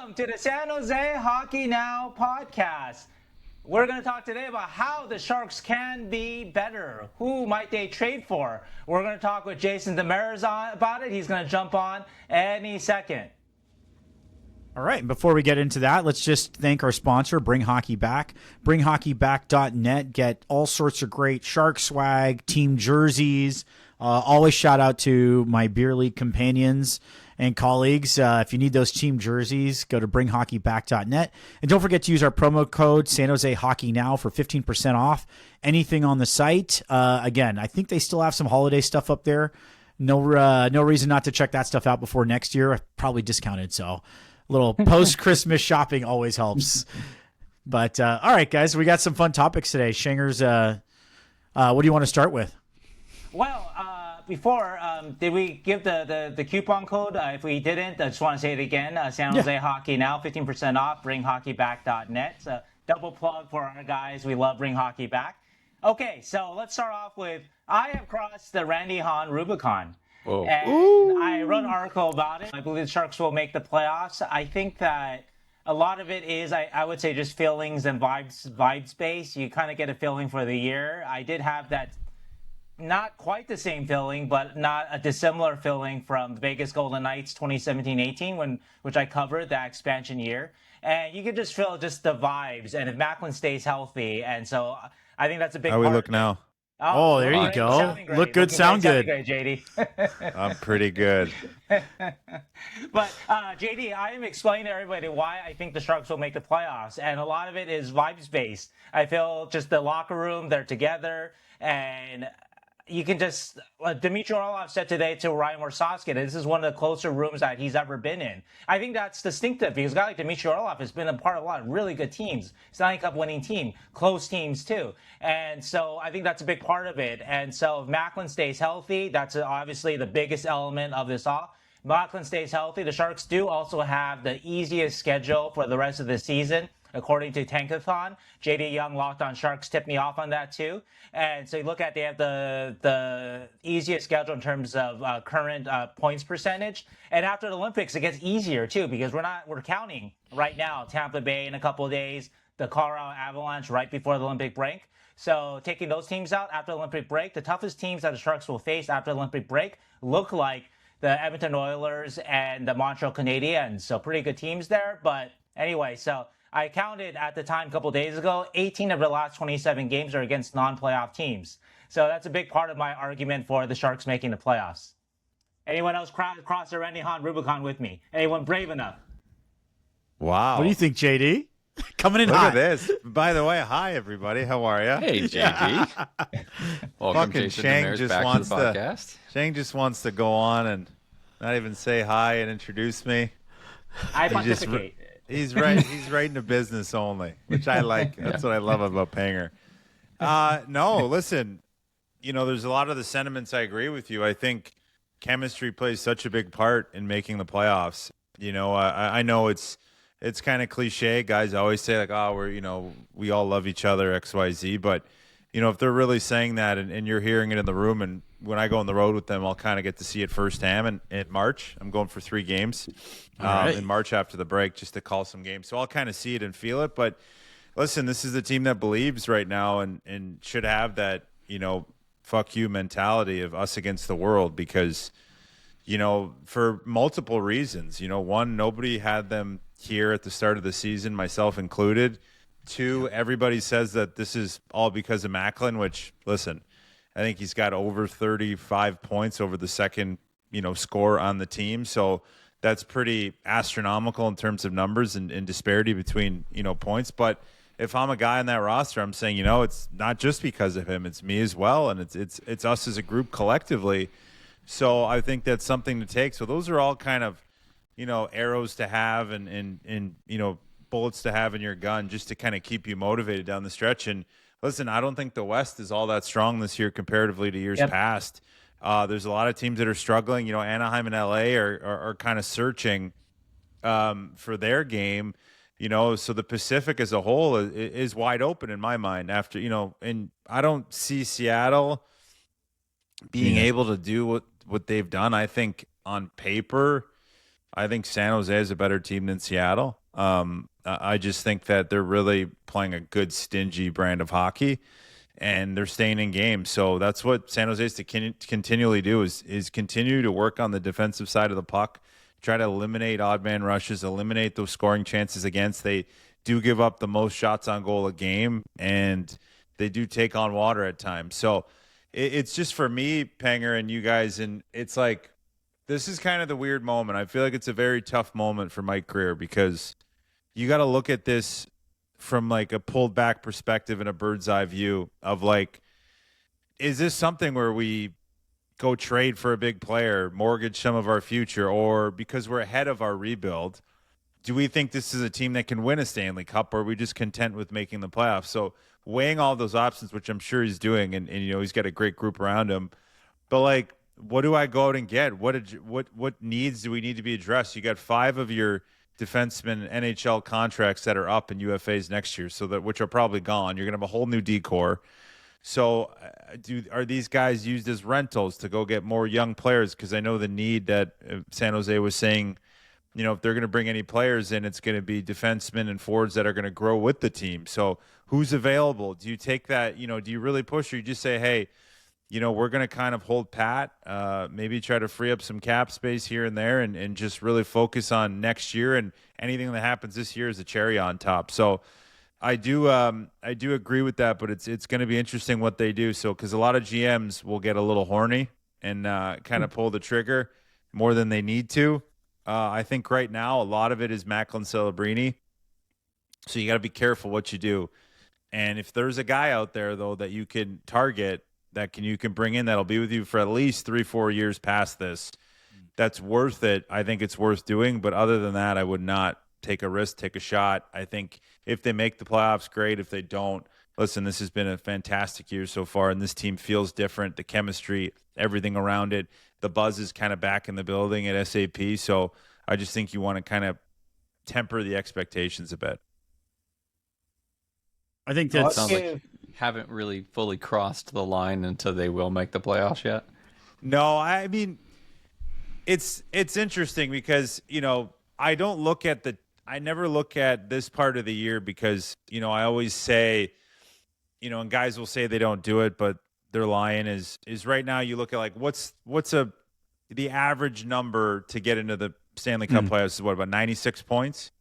Welcome to the San Jose Hockey Now podcast. We're going to talk today about how the Sharks can be better. Who might they trade for? We're going to talk with Jason Demers about it. He's going to jump on any second. All right, and before we get into that, let's just thank our sponsor, Bring Hockey Back. BringHockeyBack.net. Get all sorts of great Shark swag, team jerseys. Always shout out to my beer league companions and colleagues. If you need those team jerseys, go to BringHockeyBack.net. And don't forget to use our promo code San Jose Hockey Now for 15% off anything on the site. Again, I think they still have some holiday stuff up there. No reason not to check that stuff out before next year. Probably discounted, so a little post-Christmas shopping always helps. But all right, guys, we got some fun topics today. Shengers, what do you want to start with? Well, before, did we give the coupon code? If we didn't, I just want to say it again. San Jose Hockey Now, 15% off, bringhockeyback.net. So double plug for our guys. We love Bring Hockey Back. Okay, so let's start off with, I have crossed the Randy Hahn Rubicon. Whoa. And I wrote an article about it. I believe the Sharks will make the playoffs. I think that a lot of it is, I would say, just feelings and vibes based. You kind of get a feeling for the year. I did have that, not quite the same feeling, but not a dissimilar feeling from the Vegas Golden Knights 2017-18, which I covered, that expansion year. And you could just feel just the vibes, and if Macklin stays healthy. And so I think that's a big part. How we look now? Oh, there you go. Look good, sound good. Great, JD. I'm pretty good. But, JD, I am explaining to everybody why I think the Sharks will make the playoffs. And a lot of it is vibes-based. I feel just the locker room, they're together. And you can just, Dmitry Orlov said today to Ryan Warsawski, this is one of the closer rooms that he's ever been in. I think that's distinctive because a guy like Dmitry Orlov has been a part of a lot of really good teams. Stanley Cup winning team, close teams too. And so I think that's a big part of it. And so if Macklin stays healthy, that's obviously the biggest element of this all. Macklin stays healthy. The Sharks do also have the easiest schedule for the rest of the season, according to Tankathon. JD Young, Locked On Sharks, tipped me off on that too. And so you look at, they have the easiest schedule in terms of current points percentage. And after the Olympics, it gets easier too, because we're counting right now Tampa Bay in a couple of days, the Colorado Avalanche right before the Olympic break. So taking those teams out after the Olympic break, the toughest teams that the Sharks will face after the Olympic break look like the Edmonton Oilers and the Montreal Canadiens. So pretty good teams there. But anyway, so I counted at the time a couple days ago, 18 of the last 27 games are against non-playoff teams. So that's a big part of my argument for the Sharks making the playoffs. Anyone else cross the Randy Hahn Rubicon with me? Anyone brave enough? Wow. What do you think, JD? Coming in Look hot. at this. By the way, hi, everybody. How are you? Hey, JD. Welcome, Fucking Jason Sheng Demers, just back wants to the podcast. Sheng just wants to go on and not even say hi and introduce me. I pontificate. He's right. He's right into business only, which I like. That's what I love about Panger. No, listen, there's a lot of the sentiments I agree with you. I think chemistry plays such a big part in making the playoffs. I know it's kind of cliche. Guys always say like, oh, we all love each other, XYZ. But, if they're really saying that and you're hearing it in the room, and when I go on the road with them, I'll kind of get to see it firsthand. And in March, I'm going for 3 games in March after the break just to call some games. So I'll kind of see it and feel it. But listen, this is the team that believes right now and should have that, fuck you mentality of us against the world because, for multiple reasons. One, nobody had them here at the start of the season, myself included. 2, everybody says that this is all because of Macklin, which, listen, I think he's got over 35 points over the second, score on the team. So that's pretty astronomical in terms of numbers and disparity between, points. But if I'm a guy on that roster, I'm saying, it's not just because of him, it's me as well. And it's us as a group collectively. So I think that's something to take. So those are all kind of, arrows to have and bullets to have in your gun just to kind of keep you motivated down the stretch. And listen, I don't think the West is all that strong this year comparatively to years past. There's a lot of teams that are struggling. Anaheim and LA are kind of searching for their game. So the Pacific as a whole is wide open in my mind after, and I don't see Seattle being able to do what they've done. I think on paper, I think San Jose is a better team than Seattle. I just think that they're really playing a good, stingy brand of hockey, and they're staying in games. So that's what San Jose is to continually do is continue to work on the defensive side of the puck, try to eliminate odd man rushes, eliminate those scoring chances against. They do give up the most shots on goal a game, and they do take on water at times. So it's just for me, Penger, and you guys, and it's like this is kind of the weird moment. I feel like it's a very tough moment for Mike Grier because you got to look at this from like a pulled back perspective and a bird's eye view of like, is this something where we go trade for a big player, mortgage some of our future, or because we're ahead of our rebuild, do we think this is a team that can win a Stanley Cup, or are we just content with making the playoffs? So weighing all those options, which I'm sure he's doing, and you know, he's got a great group around him, but like, what do I go out and get? What needs do we need to be addressed? You got 5 of your defenseman NHL contracts that are up in UFAs next year, so that which are probably gone. You're gonna have a whole new decor. So, are these guys used as rentals to go get more young players? Because I know the need that San Jose was saying, you know, if they're going to bring any players in, it's going to be defensemen and forwards that are going to grow with the team. So, who's available? Do you take that? You know, do you really push, or you just say, hey, you know, we're going to kind of hold pat, maybe try to free up some cap space here and there, and just really focus on next year, and anything that happens this year is a cherry on top. So I do agree with that, but it's going to be interesting what they do. So because a lot of GMs will get a little horny and kind of pull the trigger more than they need to. I think right now a lot of it is Macklin Celebrini. So you got to be careful what you do. And if there's a guy out there though that you can target, you can bring in that'll be with you for at least 3-4 years past this, that's worth it. I think it's worth doing. But other than that, I would not take a risk, take a shot. I think if they make the playoffs, great. If they don't, listen, this has been a fantastic year so far, and this team feels different. The chemistry, everything around it, the buzz is kind of back in the building at SAP. So I just think you want to kind of temper the expectations a bit. I think that sounds like haven't really fully crossed the line until they will make the playoffs yet. No, I mean, it's interesting because, you know, I never look at this part of the year because, you know, I always say, you know, and guys will say they don't do it, but they're lying is right now you look at like, what's the average number to get into the Stanley Cup playoffs is what, about 96 points?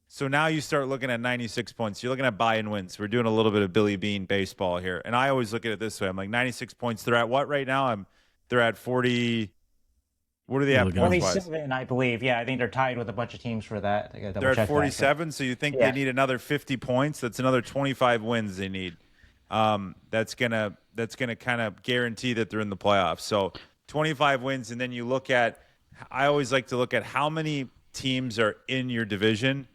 So now you start looking at 96 points. You're looking at buy-in wins. We're doing a little bit of Billy Bean baseball here. And I always look at it this way. I'm like, 96 points. They're at what right now? They're at 40. What are they at points-wise? 47, I believe. Yeah, I think they're tied with a bunch of teams for that. They're at 47, so you think they need another 50 points? That's another 25 wins they need. That's gonna kind of guarantee that they're in the playoffs. So 25 wins, and then you look at – I always like to look at how many teams are in your division,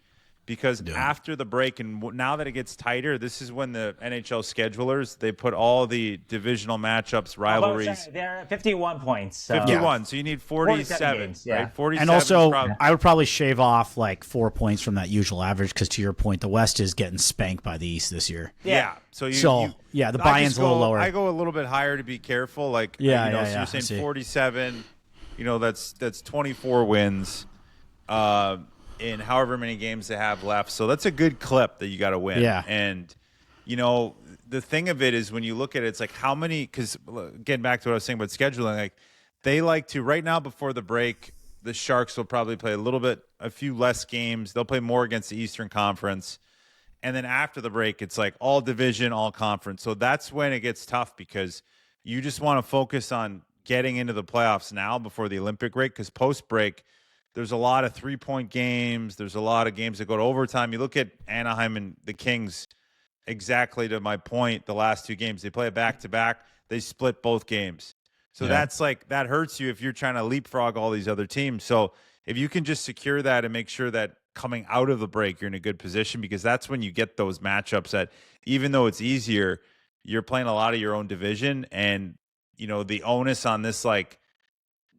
because after the break and now that it gets tighter, this is when the NHL schedulers, they put all the divisional matchups, rivalries. They're at 51 points. So. 51, so you need 47 games, right? 47 and also, I would probably shave off like 4 points from that usual average because, to your point, the West is getting spanked by the East this year. Yeah. So the buy-in's a little lower. I go a little bit higher to be careful. Like, so you're saying 47. You know, that's 24 wins. In however many games they have left. So that's a good clip that you got to win. Yeah. And, you know, the thing of it is when you look at it, it's like how many, because getting back to what I was saying about scheduling, like they like to, right now before the break, the Sharks will probably play a few less games. They'll play more against the Eastern Conference. And then after the break, it's like all division, all conference. So that's when it gets tough because you just want to focus on getting into the playoffs now before the Olympic break, because post-break, there's a lot of 3-point games. There's a lot of games that go to overtime. You look at Anaheim and the Kings, exactly to my point, the last 2 games. They play a back-to-back. They split both games. So that's like, that hurts you if you're trying to leapfrog all these other teams. So if you can just secure that and make sure that coming out of the break, you're in a good position, because that's when you get those matchups that, even though it's easier, you're playing a lot of your own division. And, you know, the onus on this, like,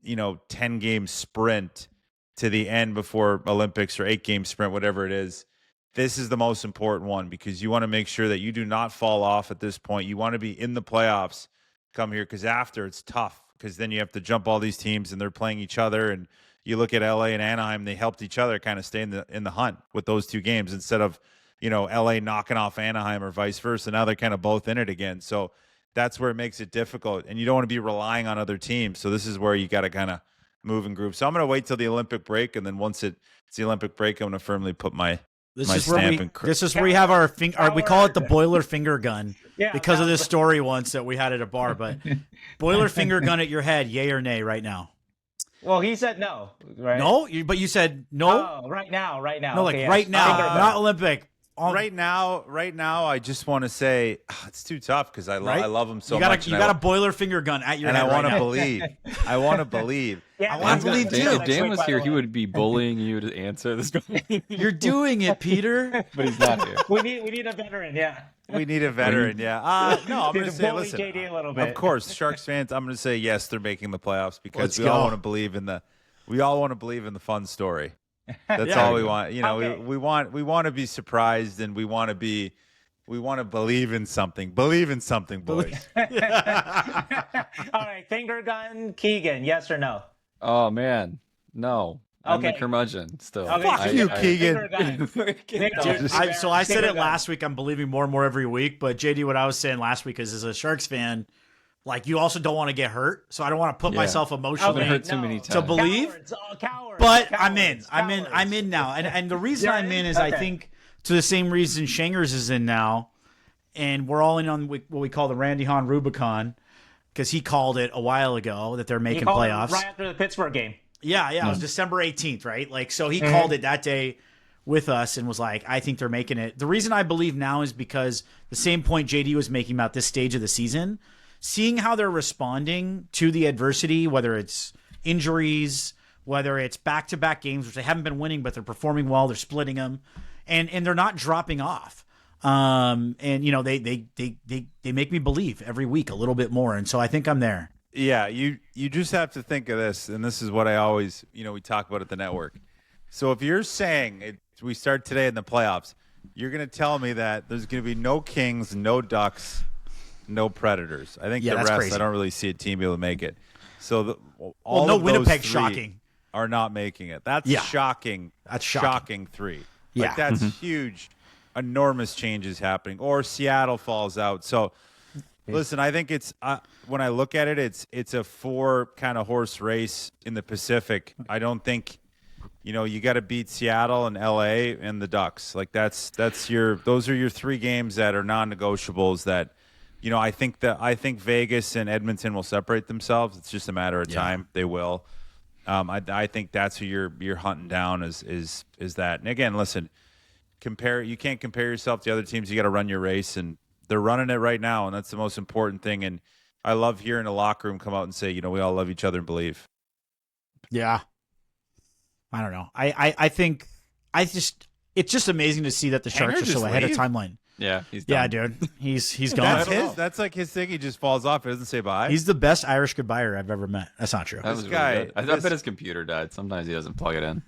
you know, 10-game sprint to the end before Olympics, or 8-game sprint, whatever it is, this is the most important one, because you want to make sure that you do not fall off at this point. You want to be in the playoffs come here, because after it's tough, because then you have to jump all these teams and they're playing each other, and you look at LA and Anaheim, they helped each other kind of stay in the hunt with those 2 games instead of, LA knocking off Anaheim or vice versa. Now they're kind of both in it again. So that's where it makes it difficult. And you don't want to be relying on other teams. So this is where you got to kind of move and groove. So I'm going to wait till the Olympic break. And then once it's the Olympic break, I'm going to firmly put my stamp. This is where we have our finger. We call it the boiler finger gun because of this story once that we had at a bar. But boiler finger gun at your head, yay or nay, right now? Well, he said no. Right? No, but you said no. Oh, right now. No, like right now, not Olympic. Right now, I just want to say it's too tough because I love him so much. You got a boiler finger gun at your head. And I want to right believe. I want to believe. Yeah, I want to believe too. If Dan was here, he would be bullying you to answer this question. You're doing it, Peter. But he's not here. We need a veteran, yeah. We need a veteran, yeah. No, I'm going to say, bully listen, JD a little bit. of course, Sharks fans, I'm going to say yes, they're making the playoffs because Let's we all go. want to believe in the fun story. That's all we want. Okay. We want to be surprised, and we want to believe in something. Believe in something, boys. All right, finger gun, Keegan, yes or no? Oh, man. No. I'm Okay. a curmudgeon still. Okay, Fuck you, Keegan. Finger gun. Dude, I said Finger it gun. last week. I'm believing more and more every week. But JD, what I was saying last week is, as a Sharks fan, like you also don't want to get hurt. So I don't want to put myself emotionally Been hurt too many to times. believe. Cowards, But cowards, I'm in now. And the reason You're I'm in in? is I Okay. think to the same reason Shangers is in now. And we're all in on what we call the Randy Hahn Rubicon because he called it a while ago that they're He making called it playoffs. right after the Pittsburgh game. Yeah, it was December 18th, right? Like, so he called it that day with us and was like, I think they're making it. The reason I believe now is because the same point JD was making about this stage of the season, seeing how they're responding to the adversity, whether it's injuries, whether it's back-to-back games, which they haven't been winning, but they're performing well, they're splitting them, and they're not dropping off. And they make me believe every week a little bit more, and so I think I'm there. Yeah, you just have to think of this, and this is what I always, we talk about at the network. So if you're saying we start today in the playoffs, you're going to tell me that there's going to be no Kings, no Ducks, no Predators. I think the that's rest, crazy. I don't really see a team be able to make it. So No of those Winnipeg, three shocking. are not making it. That's shocking. That's shocking 3. Yeah. Like that's huge, enormous changes happening. Or Seattle falls out. So listen, I think it's when I look at it, it's a 4 kind of horse race in the Pacific. I don't think you got to beat Seattle and LA and the Ducks. Like those are your 3 games that are non-negotiables. That I think Vegas and Edmonton will separate themselves. It's just a matter of time. They will. I think that's who you're hunting down is that. And again, listen, you can't compare yourself to other teams. You got to run your race, and they're running it right now, and that's the most important thing. And I love hearing the locker room come out and say, we all love each other and believe. Yeah. I don't know. I think it's just amazing to see that the Sharks are so ahead of timeline. Yeah, he's done. Yeah, dude. He's gone. That's like his thing. He just falls off. He doesn't say bye. He's the best Irish goodbyeer I've ever met. That's not true. That was This guy- really good. I bet his computer died. Sometimes he doesn't plug it in.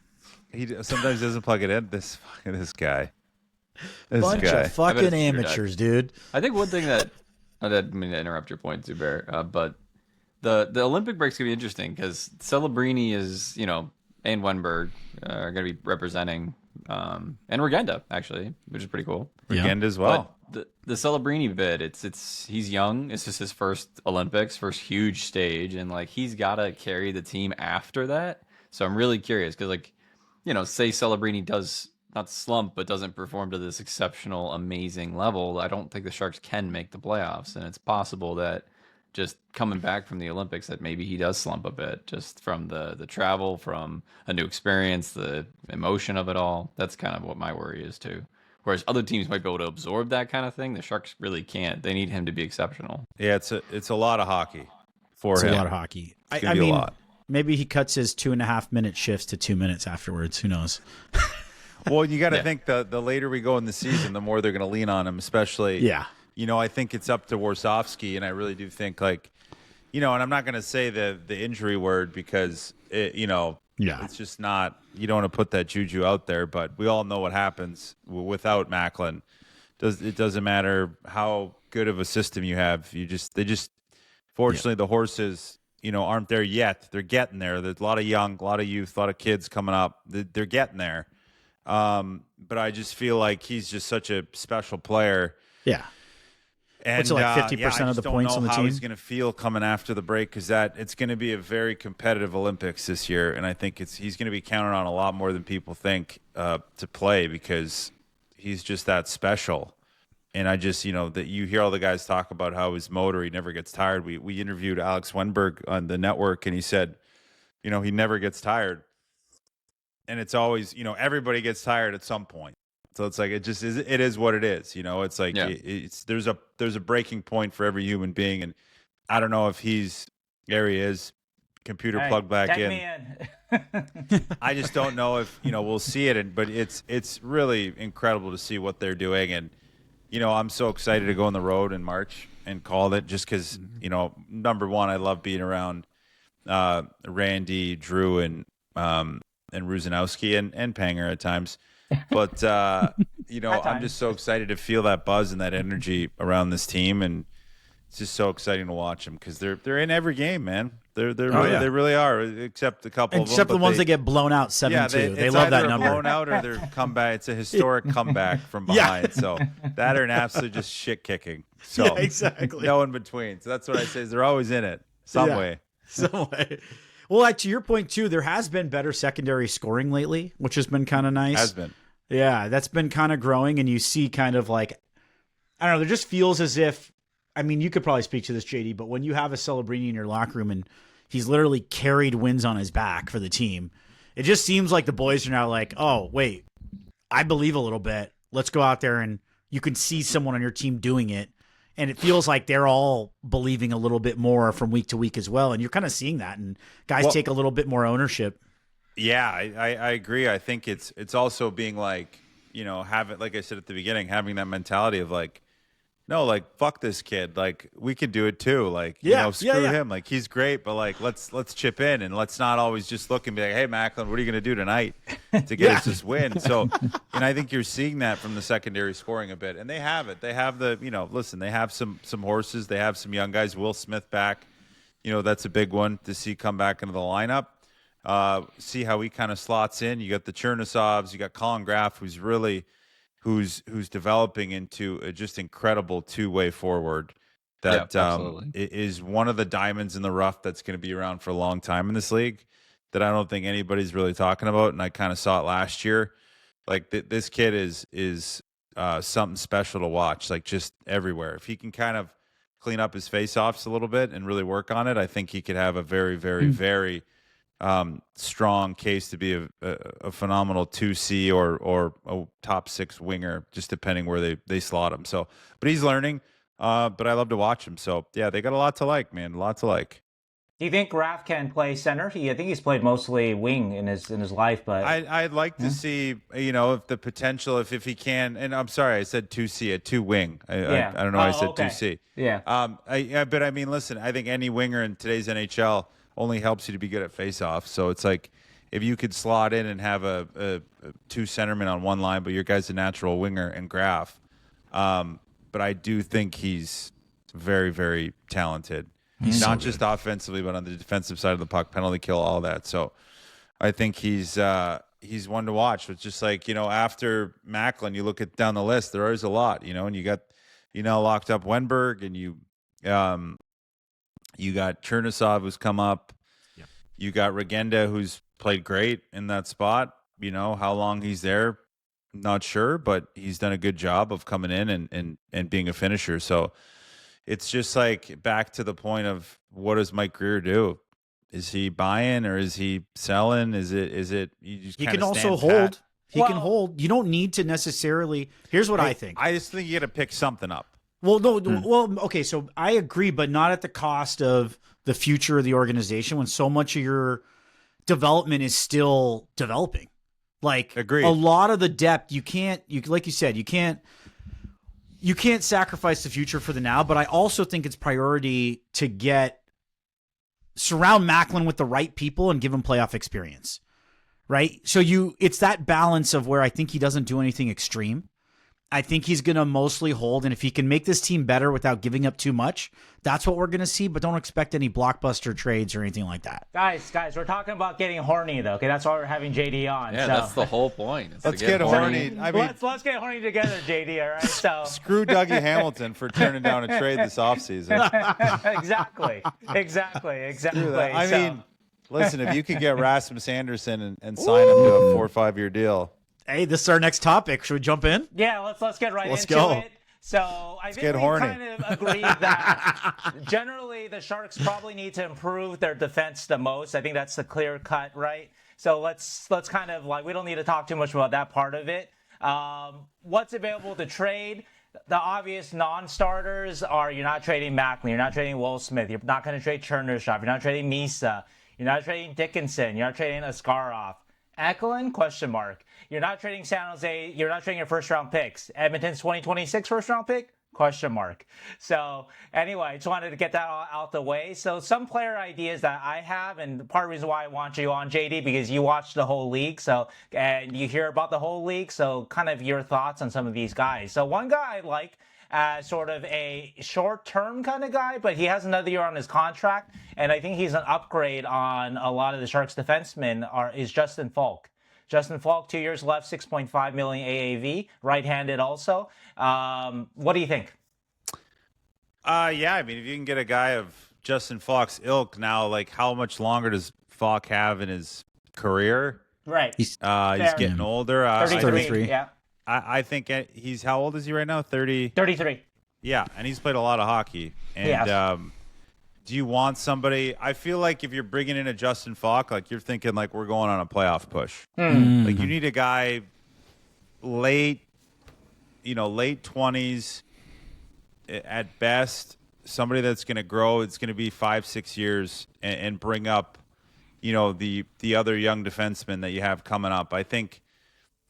He sometimes doesn't plug it in. This guy. This Bunch guy. of fucking it's computer amateurs, dude. I think one thing that I didn't mean to interrupt your point, Zubair, but the Olympic break's gonna be interesting because Celebrini is, and Wenberg are gonna be representing, and Regenda actually, which is pretty cool. Weekend as well. But the Celebrini bid, he's young. It's just his first Olympics, first huge stage, and like he's gotta carry the team after that. So I'm really curious because say Celebrini does not slump, but doesn't perform to this exceptional, amazing level, I don't think the Sharks can make the playoffs. And it's possible that just coming back from the Olympics that maybe he does slump a bit just from the travel, from a new experience, the emotion of it all. That's kind of what my worry is too. Whereas other teams might be able to absorb that kind of thing, the Sharks really can't. They need him to be exceptional. Yeah, it's a lot of hockey for It's him. a lot of hockey. It's gonna be a lot. Maybe he cuts his 2.5-minute shifts to 2 minutes afterwards. Who knows? Well, you got to think the later we go in the season, the more they're going to lean on him, especially. Yeah. I think it's up to Warsofsky, and I really do think and I'm not going to say the injury word because it's just not. You don't want to put that juju out there, but we all know what happens without Macklin. It doesn't matter how good of a system you have. Fortunately, the horses, aren't there yet. They're getting there. There's a lot of young, a lot of youth, a lot of kids coming up. They're getting there. But I just feel like he's just such a special player. Yeah. And what's it, like 50% of the points on the team? I don't know how he's going to feel coming after the break, because it's going to be a very competitive Olympics this year, and I think he's going to be counted on a lot more than people think to play, because he's just that special. And I just, that you hear all the guys talk about how his motor, he never gets tired. We interviewed Alex Wenberg on the network, and he said, he never gets tired. And it's always, everybody gets tired at some point. So it's like, it is what it is. It's like, there's a breaking point for every human being. And I don't know if there he is, computer plugged back in. I just don't know if, we'll see it. But it's really incredible to see what they're doing. And, I'm so excited to go on the road in March and call it, just because, number one, I love being around Randy, Drew, and Ruzanowski and Panger at times. But, I'm just so excited to feel that buzz and that energy around this team. And it's just so exciting to watch them, because they're in every game, man. They really are, except a couple of them. Except the ones that get blown out 7-2. They love that number. Blown out or their comeback. It's a historic comeback from behind. So that or an absolute just shit kicking. So exactly. No in between. So that's what I say, is they're always in it some way. Some way. Well, to your point too, there has been better secondary scoring lately, which has been kind of nice. Has been. Yeah, that's been kind of growing, and you see kind of like, I don't know, there just feels as if, I mean, you could probably speak to this, JD, but when you have a Celebrini in your locker room and he's literally carried wins on his back for the team, it just seems like the boys are now like, oh, wait, I believe a little bit. Let's go out there, and you can see someone on your team doing it. And it feels like they're all believing a little bit more from week to week as well. And you're kind of seeing that, and guys take a little bit more ownership. Yeah, I agree. I think it's also being like, having, like I said at the beginning, having that mentality of like, no, like, fuck this kid. Like, we can do it too. Like, screw him. Like, he's great, but like, let's chip in, and let's not always just look and be like, hey, Macklin, what are you going to do tonight to get us this win? So, and I think you're seeing that from the secondary scoring a bit, and they have it. They have listen, they have some horses. They have some young guys. Will Smith back. That's a big one to see come back into the lineup. See how he kind of slots in. You got the Chernisovs. You got Colin Graff, who's developing into a just incredible two-way forward that is one of the diamonds in the rough that's going to be around for a long time in this league, that I don't think anybody's really talking about. And I kind of saw it last year. Like this kid is something special to watch, like just everywhere. If he can kind of clean up his face-offs a little bit and really work on it, I think he could have a very, very, very strong case to be a phenomenal 2C or a top 6 winger, just depending where they slot him. So, but he's learning, but I love to watch him. So yeah, they got a lot to like, man. A lot to like. Do you think Graff can play center? I think he's played mostly wing in his life, but I'd like to see, if the potential, if he can. And I'm sorry, I said 2C, a 2 wing. I don't know why I said 2C. Yeah. But I mean, listen, I think any winger in today's NHL only helps you to be good at face-off. So it's like, if you could slot in and have a 2 centermen on one line, but your guy's a natural winger and Graff. But I do think he's very, very talented. He's not so just offensively, but on the defensive side of the puck, penalty kill, all that. So I think he's one to watch. It's just like, after Macklin, you look at down the list, there is a lot, and you got, locked up Wenberg, and you got Chernisov, who's come up. Yep. You got Regenda, who's played great in that spot. How long he's there, not sure, but he's done a good job of coming in and being a finisher. So it's just like back to the point of, what does Mike Greer do? Is he buying or is he selling? Is it you just he kind can of also stand hold. pat? He can hold. You don't need to necessarily. Here's what I think. I just think you got to pick something up. Well, no. Well, okay. So I agree, but not at the cost of the future of the organization, when so much of your development is still developing. Like, agreed. A lot of the depth, like you said, you can't sacrifice the future for the now. But I also think it's priority to surround Macklin with the right people and give him playoff experience. Right. So it's that balance of where I think he doesn't do anything extreme. I think he's going to mostly hold, and if he can make this team better without giving up too much, that's what we're going to see, but don't expect any blockbuster trades or anything like that. Guys, we're talking about getting horny, though, okay? That's why we're having JD on. Yeah, so. That's the whole point. Let's get horny. I mean, let's get horny together, JD, all right? So screw Dougie Hamilton for turning down a trade this offseason. Exactly. I mean, listen, if you could get Rasmus Anderson and sign him to a 4 or 5 year deal. Hey, this is our next topic. Should we jump in? Yeah, let's get right Let's into go. it. So I think we kind of agreed that generally the Sharks probably need to improve their defense the most. I think that's the clear cut, right? So let's kind of we don't need to talk too much about that part of it. What's available to trade? The obvious non-starters are you're not trading Macklin, you're not trading Will Smith, you're not going to trade Chernyshov, you're not trading Misa, you're not trading Dickinson, you're not trading Askarov. Eklund? Question mark. You're not trading San Jose. You're not trading your first-round picks. Edmonton's 2026 first-round pick? Question mark. So anyway, I just wanted to get that all out the way. So some player ideas that I have, and part of the reason why I want you on, JD, because you watch the whole league, and you hear about the whole league, so kind of your thoughts on some of these guys. So one guy I like as sort of a short-term kind of guy, but he has another year on his contract, and I think he's an upgrade on a lot of the Sharks defensemen is Justin Faulk. Justin Faulk, 2 years left, $6.5 million AAV, right-handed also. What do you think? Yeah, I mean, if you can get a guy of Justin Faulk's ilk now, how much longer does Faulk have in his career? Right. He's getting older. 33. Yeah. I think he's, how old is he right now? 30? 33. Yeah, and he's played a lot of hockey. And do you want somebody? I feel like if you're bringing in a Justin Faulk, you're thinking we're going on a playoff push. You need a guy late 20s at best, somebody that's going to grow. It's going to be 5-6 years and bring up, the other young defensemen that you have coming up. I think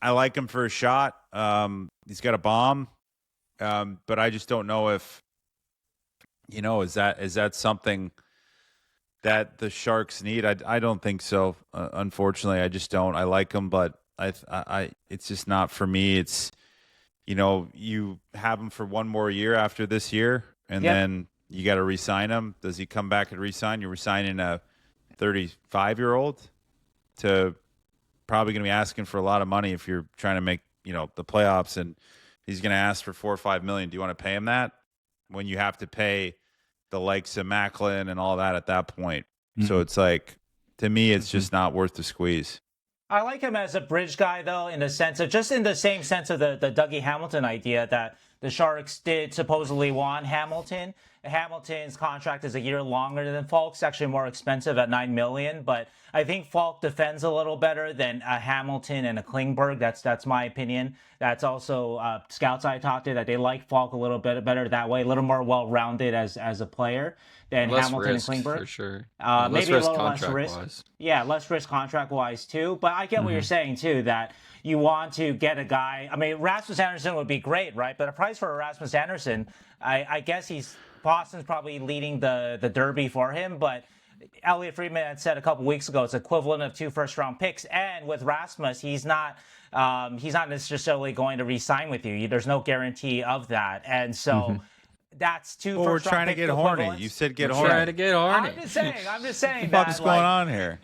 I like him for a shot. He's got a bomb, but I just don't know if, is that something that the Sharks need? I don't think so. Unfortunately, I just don't. I like him, but I it's just not for me. It's, you have him for one more year after this year, and then you got to re-sign him. Does he come back and re-sign? You're re-signing a 35-year-old to probably going to be asking for a lot of money if you're trying to make, the playoffs, and he's going to ask for $4 or $5 million. Do you want to pay him that when you have to pay the likes of Macklin and all that at that point? So it's to me, it's just not worth the squeeze. I like him as a bridge guy, though, in the same sense of the Dougie Hamilton idea that the Sharks did supposedly want Hamilton. Hamilton's contract is a year longer than Faulk's, actually more expensive at $9 million. But I think Faulk defends a little better than a Hamilton and a Klingberg. That's my opinion. That's also scouts I talked to that they like Faulk a little bit better that way, a little more well-rounded as a player than less Hamilton risk, and Klingberg. For sure. Maybe a little less risk. Wise. Yeah, less risk contract-wise, too. But I get what you're saying, too, that you want to get a guy. I mean, Rasmus Anderson would be great, right? But a price for Rasmus Anderson, I guess Boston's probably leading the derby for him. But Elliot Friedman had said a couple weeks ago it's equivalent of 2 first-round picks. And with Rasmus, he's not necessarily going to re-sign with you. There's no guarantee of that. And so that's 2 Well, we're first-round trying to pick get horny. equivalents. You said get We're horny. trying to get horny. I'm just saying What the fuck is going on here?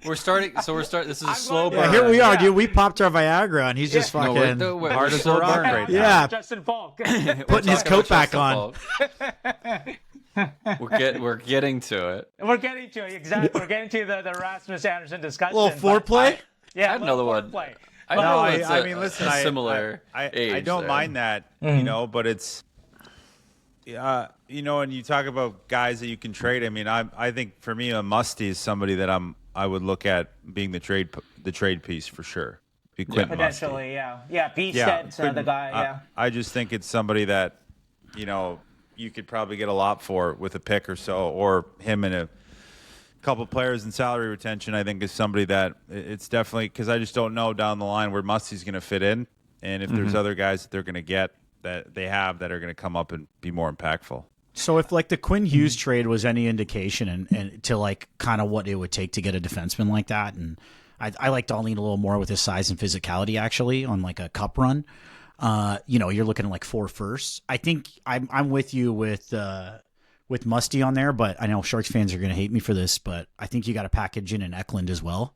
We're starting. This is a slow glad- burn. Yeah, here we are, Yeah. dude. We popped our Viagra, and he's just No, fucking we're hard as a slow rock burn. right now. Yeah. Justin Faulk. putting his coat back on. We're getting to it. We're getting to it, exactly. We're getting to the Rasmus Anderson discussion. Little foreplay? Yeah, I had another one. foreplay. I No, know it's I mean, listen, similar I age don't there. mind that, but it's, and you talk about guys that you can trade. I mean, I think for me, a Musty is somebody that I would look at being the trade piece for sure. Be Quentin Musty. Potentially, yeah. Bystedt, the guy, I just think it's somebody that, you could probably get a lot for with a pick or so, or him and a couple players in salary retention. I think is somebody that it's definitely, because I just don't know down the line where Musty's going to fit in, and if there's other guys that they're going to get that they have that are going to come up and be more impactful. So if the Quinn Hughes trade was any indication and to kind of what it would take to get a defenseman like that, and I like to lean a little more with his size and physicality actually on a cup run. you're looking at like 4 firsts. I think I'm with you with Musty on there, but I know Sharks fans are going to hate me for this, but I think you got to package in an Eklund as well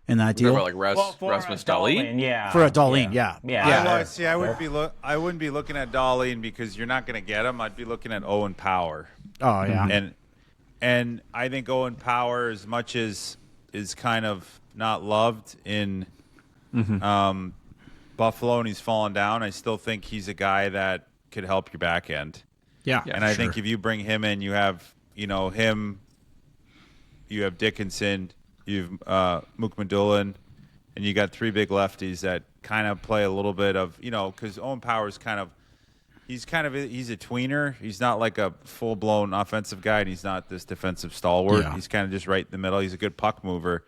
in that deal. Like Rasmus Dahlin? Yeah. For a Dahlin, yeah. Well, see, I wouldn't be looking at Dahlin because you're not going to get him. I'd be looking at Owen Power. Oh, yeah. And I think Owen Power, as much as is kind of not loved in Buffalo and he's fallen down, I still think he's a guy that could help your back end. Yeah. And I think if you bring him in, you have, him, you have Dickinson, you have Mukmadulin, and you got 3 big lefties that kind of play a little bit of, because Owen Power is he's a tweener. He's not like a full-blown offensive guy, and he's not this defensive stalwart. Yeah. He's kind of just right in the middle. He's a good puck mover.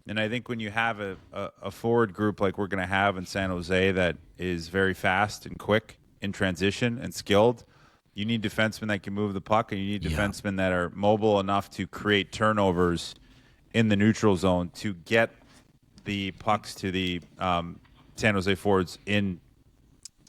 And I think when you have a forward group like we're going to have in San Jose that is very fast and quick in transition and skilled, you need defensemen that can move the puck, and you need defensemen that are mobile enough to create turnovers in the neutral zone to get the pucks to the San Jose forwards in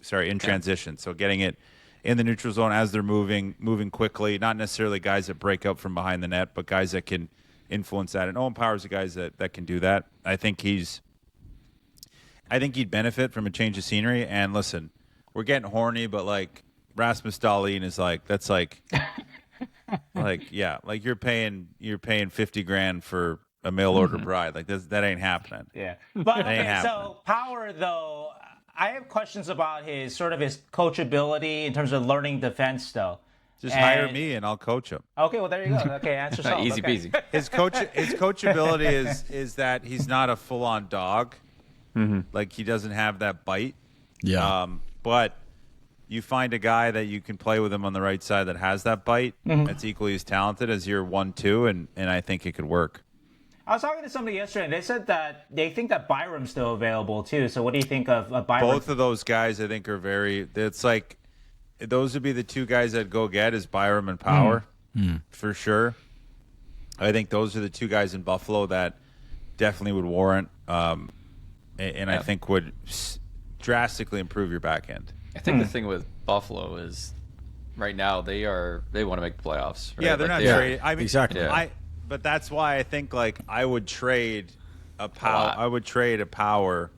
transition. So getting it in the neutral zone as they're moving quickly, not necessarily guys that break up from behind the net, but guys that can influence that. And Owen Power's the guys that can do that. I think he'd benefit from a change of scenery. And listen, we're getting horny, but like Rasmus Dahlin is that's you're paying $50,000 for a mail order bride. Like that ain't happening. Yeah. But so Power though, I have questions about his coachability in terms of learning defense though. Just hire me and I'll coach him. Okay, well there you go. Okay, answer yourself. Easy peasy. His coachability is that he's not a full on dog. Like he doesn't have that bite. Yeah. But you find a guy that you can play with him on the right side that has that bite, that's equally as talented as your 1-2, and I think it could work. I was talking to somebody yesterday, and they said that they think that Byram's still available too. So what do you think of Byram? Both of those guys, I think, are very. It's like those would be the 2 guys I'd go get is Byram and Power for sure. I think those are the 2 guys in Buffalo that definitely would warrant, and I think would drastically improve your back end. I think the thing with Buffalo is right now they want to make the playoffs. Right? Yeah, they're not trading. I mean, exactly. Yeah. But that's why I think I would trade a Power. I would trade a Power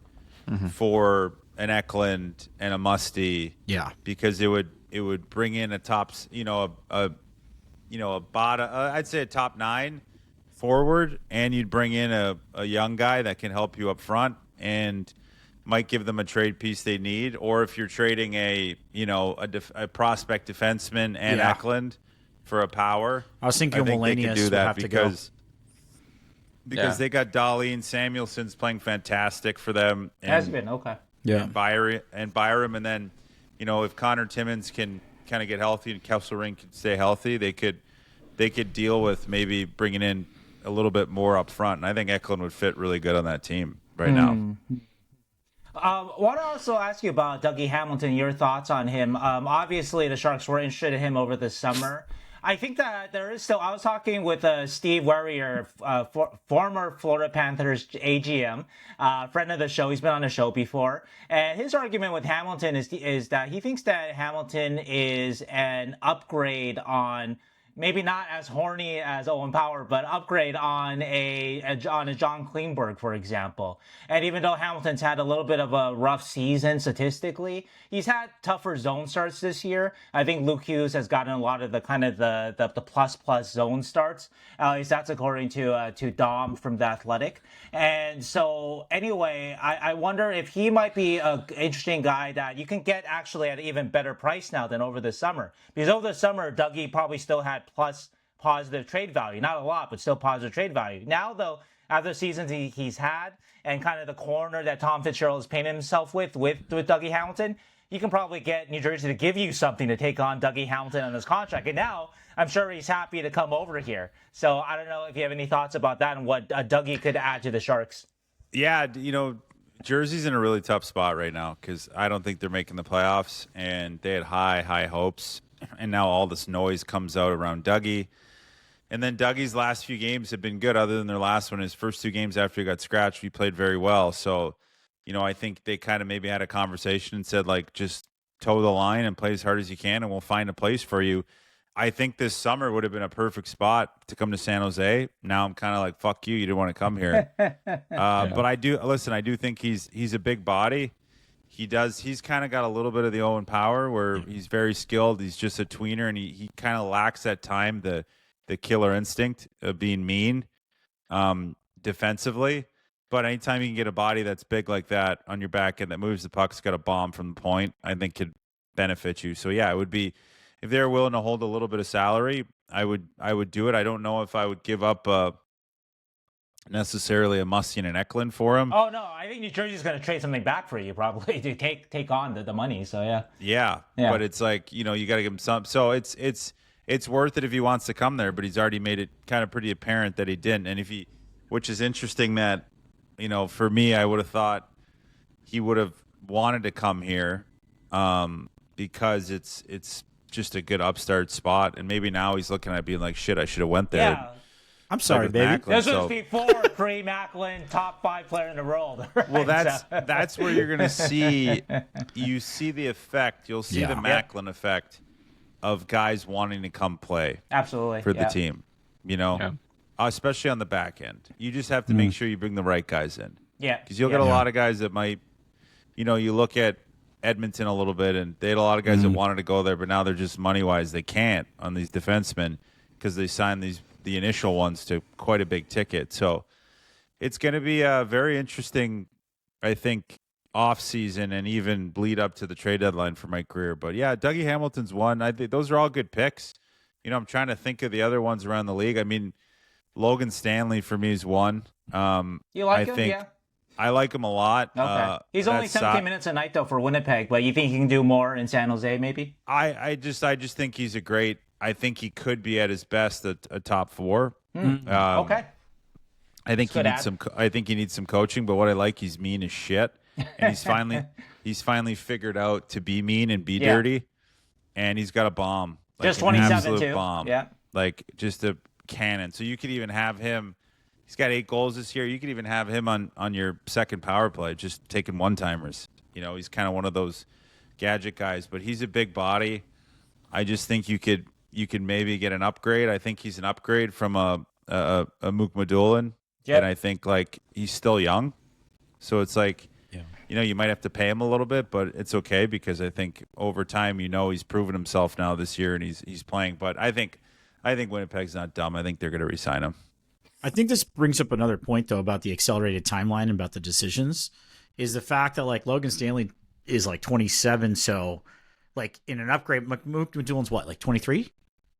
for an Eklund and a Musty. Yeah, because it would bring in a top, a bottom. I'd say a top 9 forward, and you'd bring in a young guy that can help you up front and might give them a trade piece they need. Or if you're trading a prospect defenseman and Eklund for a Power, I was thinking they could do that because they got Dahlin. Samuelson's playing fantastic for them. And, Has been okay. Yeah, and Byram, and then if Connor Timmins can kind of get healthy and Kesselring can stay healthy, they could deal with maybe bringing in a little bit more up front. And I think Eklund would fit really good on that team right now. Want to also ask you about Dougie Hamilton, your thoughts on him. Obviously, the Sharks were interested in him over the summer. I think that there is still. I was talking with Steve Werrier, former Florida Panthers AGM, friend of the show. He's been on the show before, and his argument with Hamilton is that he thinks that Hamilton is an upgrade on. Maybe not as horny as Owen Power, but upgrade on a John Klingberg, for example. And even though Hamilton's had a little bit of a rough season statistically, he's had tougher zone starts this year. I think Luke Hughes has gotten a lot of the kind of the plus zone starts. At least that's according to Dom from The Athletic. And so anyway, I wonder if he might be an interesting guy that you can get actually at an even better price now than over the summer. Because over the summer, Dougie probably still had plus positive trade value. Not a lot, but still positive trade value. Now, though, after the seasons he's had and kind of the corner that Tom Fitzgerald has painted himself with Dougie Hamilton, you can probably get New Jersey to give you something to take on Dougie Hamilton on his contract. And now I'm sure he's happy to come over here. So I don't know if you have any thoughts about that and what Dougie could add to the Sharks. Yeah, Jersey's in a really tough spot right now because I don't think they're making the playoffs, and they had high hopes. And now all this noise comes out around Dougie. And then Dougie's last few games have been good other than their last one. His first 2 games after he got scratched, he played very well. So I think they kind of maybe had a conversation and said, like, just toe the line and play as hard as you can, and we'll find a place for you. I think this summer would have been a perfect spot to come to San Jose. Now I'm kind of like, fuck you. You didn't want to come here. But I do think he's a big body. He's kind of got a little bit of the Owen Power where he's very skilled. He's just a tweener, and he kind of lacks at time the killer instinct of being mean defensively. But anytime you can get a body that's big like that on your back and that moves the puck, it's got a bomb from the point, I think could benefit you. So yeah, it would be, if they're willing to hold a little bit of salary, I would do it. I don't know if I would give up necessarily a Mustian and Eklund for him. Oh no, I think New Jersey's going to trade something back for you probably to take on the money. So yeah. But it's like, you got to give him some. So it's worth it if he wants to come there. But he's already made it kind of pretty apparent that he didn't. And which is interesting that, for me, I would have thought he would have wanted to come here because it's just a good upstart spot. And maybe now he's looking at it being like, shit, I should have went there. Yeah. I'm sorry, baby. Macklin, This was before pre-Macklin, top 5 player in the world. Right? Well, that's where you're going to see the effect. You'll see the Macklin effect of guys wanting to come play Absolutely for the team, especially on the back end. You just have to make sure you bring the right guys in. Yeah. Because you'll get a lot of guys that might, you look at Edmonton a little bit, and they had a lot of guys that wanted to go there, but now they're just money-wise, they can't on these defensemen because they signed the initial ones to quite a big ticket. So it's going to be a very interesting, I think, off-season and even bleed up to the trade deadline for my career. But, yeah, Dougie Hamilton's one. I think those are all good picks. I'm trying to think of the other ones around the league. I mean, Logan Stanley for me is one. You like him? Yeah. I like him a lot. Okay. He's only 17 minutes a night, though, for Winnipeg. But you think he can do more in San Jose, maybe? I just think he's I think he could be at his best a top 4. Okay. I think he needs some coaching, but what I like, he's mean as shit. And he's finally figured out to be mean and be dirty. And he's got a bomb. Like just 27 absolute too. Bomb. Yeah. Like just a cannon. So you could even have him. He's got 8 goals this year. You could even have him on your second power play, just taking one-timers. He's kind of one of those gadget guys, but he's a big body. I just think you could maybe get an upgrade. I think he's an upgrade from a Mukmadulin. Yep. And I think like he's still young. So it's like you might have to pay him a little bit, but it's okay because I think over time he's proven himself now this year and he's playing. But I think Winnipeg's not dumb. I think they're going to re-sign him. I think this brings up another point, though, about the accelerated timeline and about the decisions, is the fact that, like, Logan Stanley is, like, 27, so, like, in an upgrade, McDoulin's what, like, 23?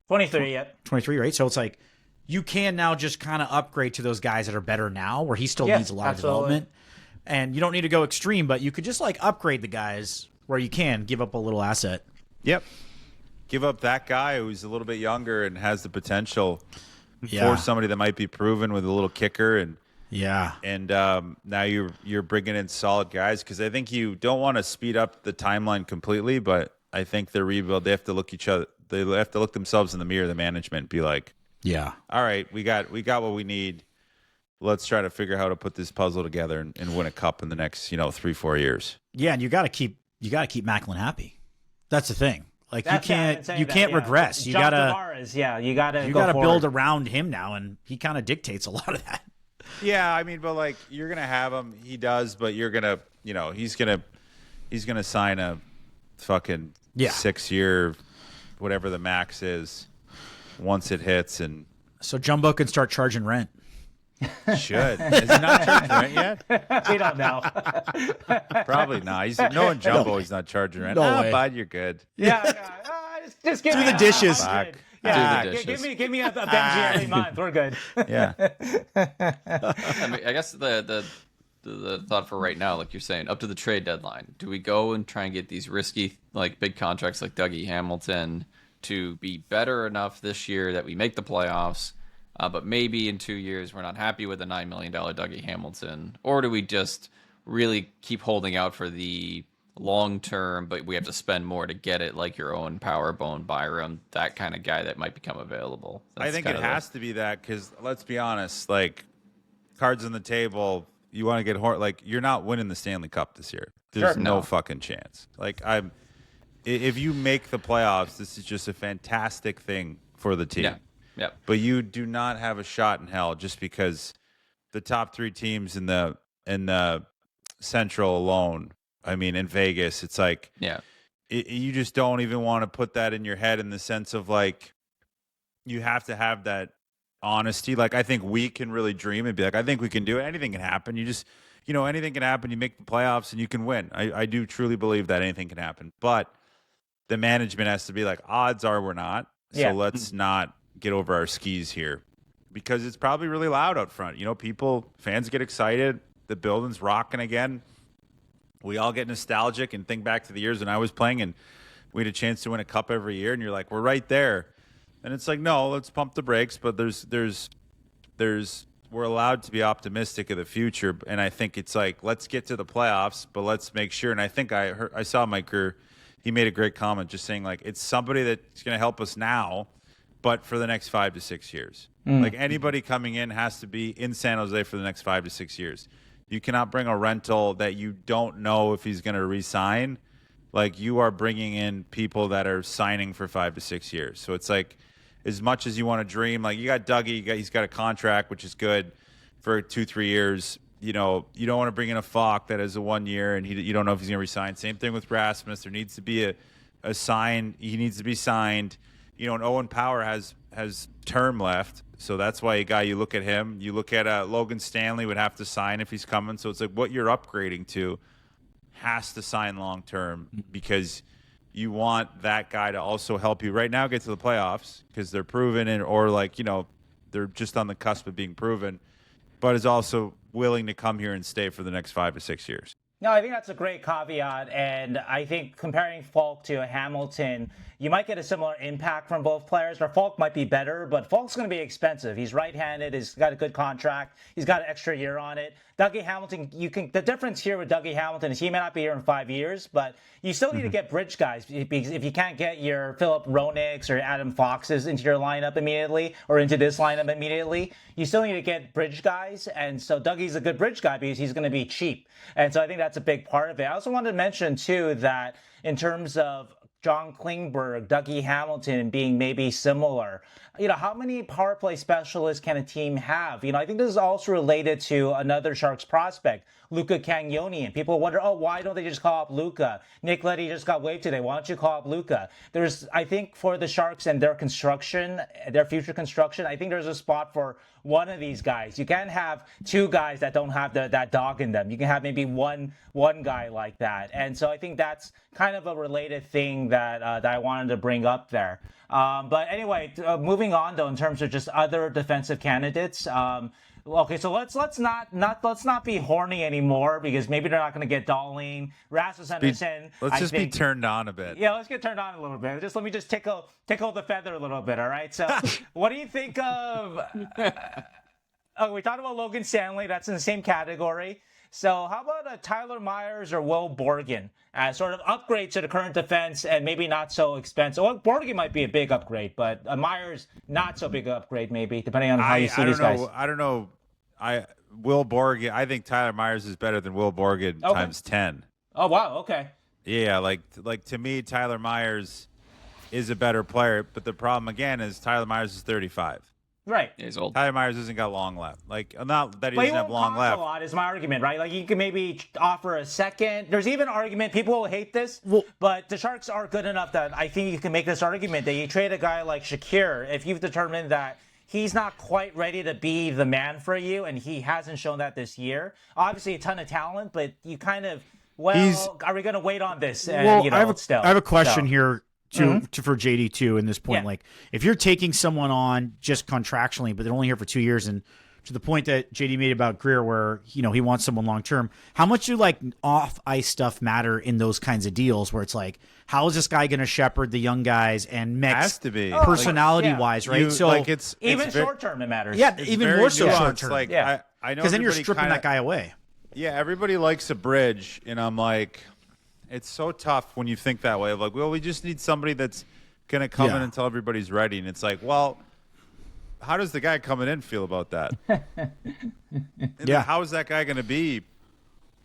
23, yeah. 23, right? So it's like, you can now just kind of upgrade to those guys that are better now, where he still needs a lot of development. And you don't need to go extreme, but you could just, like, upgrade the guys where you can, give up a little asset. Yep. Give up that guy who's a little bit younger and has the potential for somebody that might be proven with a little kicker and now you're bringing in solid guys because I think you don't want to speed up the timeline completely, but I think the rebuild they have to look themselves in the mirror, the management, be like, all right, we got what we need. Let's try to figure out how to put this puzzle together and win a cup in the next 3-4 years. Yeah, and you got to keep Macklin happy. That's the thing. Like That's you can't regress. You gotta build around him now, and he kind of dictates a lot of that. Yeah, I mean, but like you're gonna have him. He does, but you're gonna, he's gonna sign a fucking 6-year, whatever the max is, once it hits, and so Jumbo can start charging rent. Should. Is he not charging rent yet? We don't know. Probably not. He's knowing Jumbo. He's not charging rent. No way. Bud, you're good. Just give Do me the dishes. Yeah, Do the dishes. give me a Benji every month. We're good. Yeah. I mean, I guess the thought for right now, like you're saying, up to the trade deadline, do we go and try and get these risky, like big contracts like Dougie Hamilton to be better enough this year that we make the playoffs? But maybe in 2 years we're not happy with the $9 million Dougie Hamilton, or do we just really keep holding out for the long term, but we have to spend more to get it, like your Owen Power, Bowen Byram, that kind of guy that might become available? I think it has to be that because let's be honest, like cards on the table, you want to get like you're not winning the Stanley Cup this year. There's Sure. no fucking chance. Like if you make the playoffs, this is just a fantastic thing for the team. Yeah. Yeah. But you do not have a shot in hell just because the top 3 teams in the Central alone. I mean, in Vegas, it's like you just don't even want to put that in your head in the sense of like you have to have that honesty. Like I think we can really dream and be like, I think we can do it. Anything can happen. You just, anything can happen. You make the playoffs and you can win. I do truly believe that anything can happen. But the management has to be like, odds are we're not. So let's not get over our skis here because it's probably really loud out front. Fans get excited. The building's rocking again. We all get nostalgic and think back to the years when I was playing and we had a chance to win a cup every year. And you're like, we're right there. And it's like, no, let's pump the brakes. But we're allowed to be optimistic of the future. And I think it's like, let's get to the playoffs, but let's make sure. And I think I saw Mike Greer. He made a great comment just saying like, it's somebody that's going to help us now, but for the next 5 to 6 years. Like anybody coming in has to be in San Jose for the next 5 to 6 years. You cannot bring a rental that you don't know if he's going to re-sign. Like you are bringing in people that are signing for 5 to 6 years. So it's like, as much as you want to dream, like you got Dougie, he's got a contract, which is good for 2-3 years. You don't want to bring in a Faulk that has a 1 year and you don't know if he's going to resign. Same thing with Rasmus. There needs to be a sign. He needs to be signed. And Owen Power has term left. So that's why you look at him. You look at Logan Stanley would have to sign if he's coming. So it's like what you're upgrading to has to sign long term because you want that guy to also help you right now get to the playoffs because they're proven they're just on the cusp of being proven, but is also willing to come here and stay for the next 5 to 6 years. No, I think that's a great caveat, and I think comparing Faulk to Hamilton, you might get a similar impact from both players, or Faulk might be better, but Faulk's going to be expensive. He's right-handed, he's got a good contract, he's got an extra year on it. Dougie Hamilton, the difference here with Dougie Hamilton is he may not be here in 5 years, but you still need to get bridge guys, because if you can't get your Filip Hroneks or Adam Foxes into your lineup immediately, or into this lineup immediately, you still need to get bridge guys, and so Dougie's a good bridge guy because he's going to be cheap, and so I think that's a big part of it. I also wanted to mention, too, that in terms of John Klingberg, Dougie Hamilton being maybe similar, how many power play specialists can a team have? I think this is also related to another Sharks prospect, Luka Kangionian. People wonder, why don't they just call up Luka? Nick Leddy just got waived today. Why don't you call up Luka? I think for the Sharks and their construction, their future construction, I think there's a spot for one of these guys. You can't have 2 guys that don't have that dog in them. You can have maybe one guy like that. And so I think that's kind of a related thing that I wanted to bring up there. But anyway, moving on though, in terms of just other defensive candidates. Okay, so let's not be horny anymore because maybe they're not going to get Dahlin, Rasmus Anderson. Let's be turned on a bit. Yeah, let's get turned on a little bit. Let me tickle the feather a little bit. All right. So, what do you think of? We talked about Logan Stanley. That's in the same category. So how about Tyler Myers or Will Borgen as sort of upgrade to the current defense and maybe not so expensive? Well, Borgen might be a big upgrade, but Myers not so big an upgrade maybe, depending on how you see these guys. I don't know. Will Borgen. I think Tyler Myers is better than Will Borgen times 10. Oh wow, okay. Yeah, like to me, Tyler Myers is a better player, but the problem again is Tyler Myers is 35. Right. He's old. Tyler Myers hasn't got long left. Like, not that he doesn't have long left. A lot is my argument, right? Like, you can maybe offer a second. There's even an argument. People will hate this, but the Sharks are good enough that I think you can make this argument that you trade a guy like Shakir if you've determined that he's not quite ready to be the man for you, and he hasn't shown that this year. Obviously, a ton of talent, but you kind of, are we going to wait on this? And, I have a question here. For JD too in this point, like if you're taking someone on just contractually, but they're only here for 2 years, and to the point that JD made about Greer, where he wants someone long term, how much do like off ice stuff matter in those kinds of deals where it's like, how is this guy going to shepherd the young guys and mix has to be personality wise, right? So like it's even short term it matters. Yeah, even more so short term. Like I know because then you're stripping that guy away. Yeah, everybody likes a bridge, and I'm like, it's so tough when you think that way. Of like, well, we just need somebody that's going to come in until everybody's ready. And it's like, well, does the guy coming in feel about that? Yeah. How is that guy going to be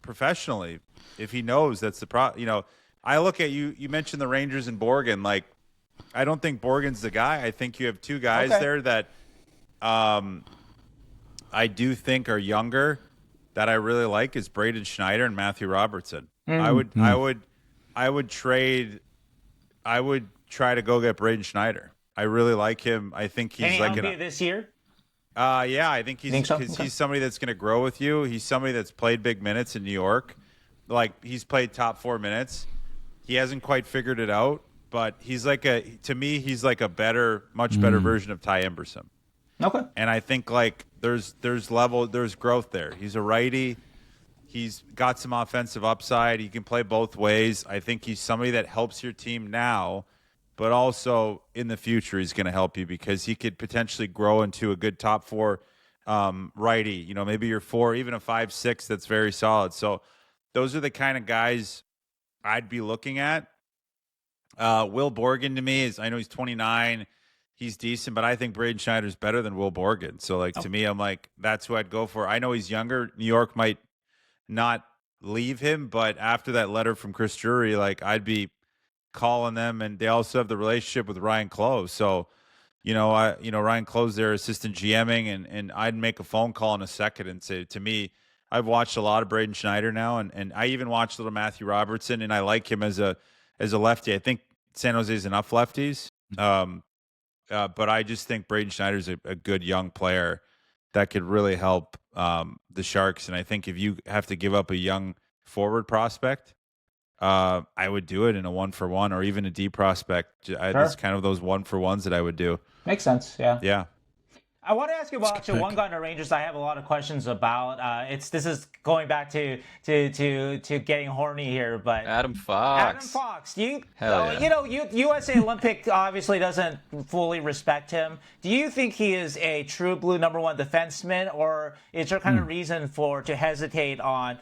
professionally if he knows that's the I look at you mentioned the Rangers and Borgen. Like, I don't think Borgen's the guy. I think you have two guys there that I do think are younger that I really like is Braden Schneider and Matthew Robertson. I would try to go get Braden Schneider. I really like him. I think he's Can he help you this year? Yeah, I think he's so? because he's somebody that's going to grow with you. He's somebody that's played big minutes in New York. Like, he's played top 4 minutes. He hasn't quite figured it out, but he's like to me, he's like a much better version of Ty Emberson. Okay. And I think like there's growth there. He's a righty. He's got some offensive upside. He can play both ways. I think he's somebody that helps your team now, but also in the future he's going to help you because he could potentially grow into a good top 4 righty. Maybe your 4, even a 5-6 that's very solid. So those are the kind of guys I'd be looking at. Will Borgen to me I know he's 29. He's decent, but I think Braden Schneider's better than Will Borgen. So, to me, I'm like, that's who I'd go for. I know he's younger. New York might not leave him, but after that letter from Chris Drury, I'd be calling them, and they also have the relationship with Ryan Close. So, Ryan Close, their assistant GMing, and I'd make a phone call in a second and say, to me, I've watched a lot of Braden Schneider now, and I even watched a little Matthew Robertson, and I like him as a lefty. I think San Jose's enough lefties. But I just think Braden Schneider's a good young player that could really help the Sharks. And I think if you have to give up a young forward prospect, I would do it in a 1-for-1 or even a D prospect. It's kind of those 1-for-1s that I would do. Makes sense. Yeah. Yeah. I want to ask you about actually one guy on the Rangers I have a lot of questions about. This is going back to getting horny here, but Adam Fox. Do you Hell yeah. USA Olympic obviously doesn't fully respect him. Do you think he is a true blue number 1 defenseman, or is there kind of reason to hesitate on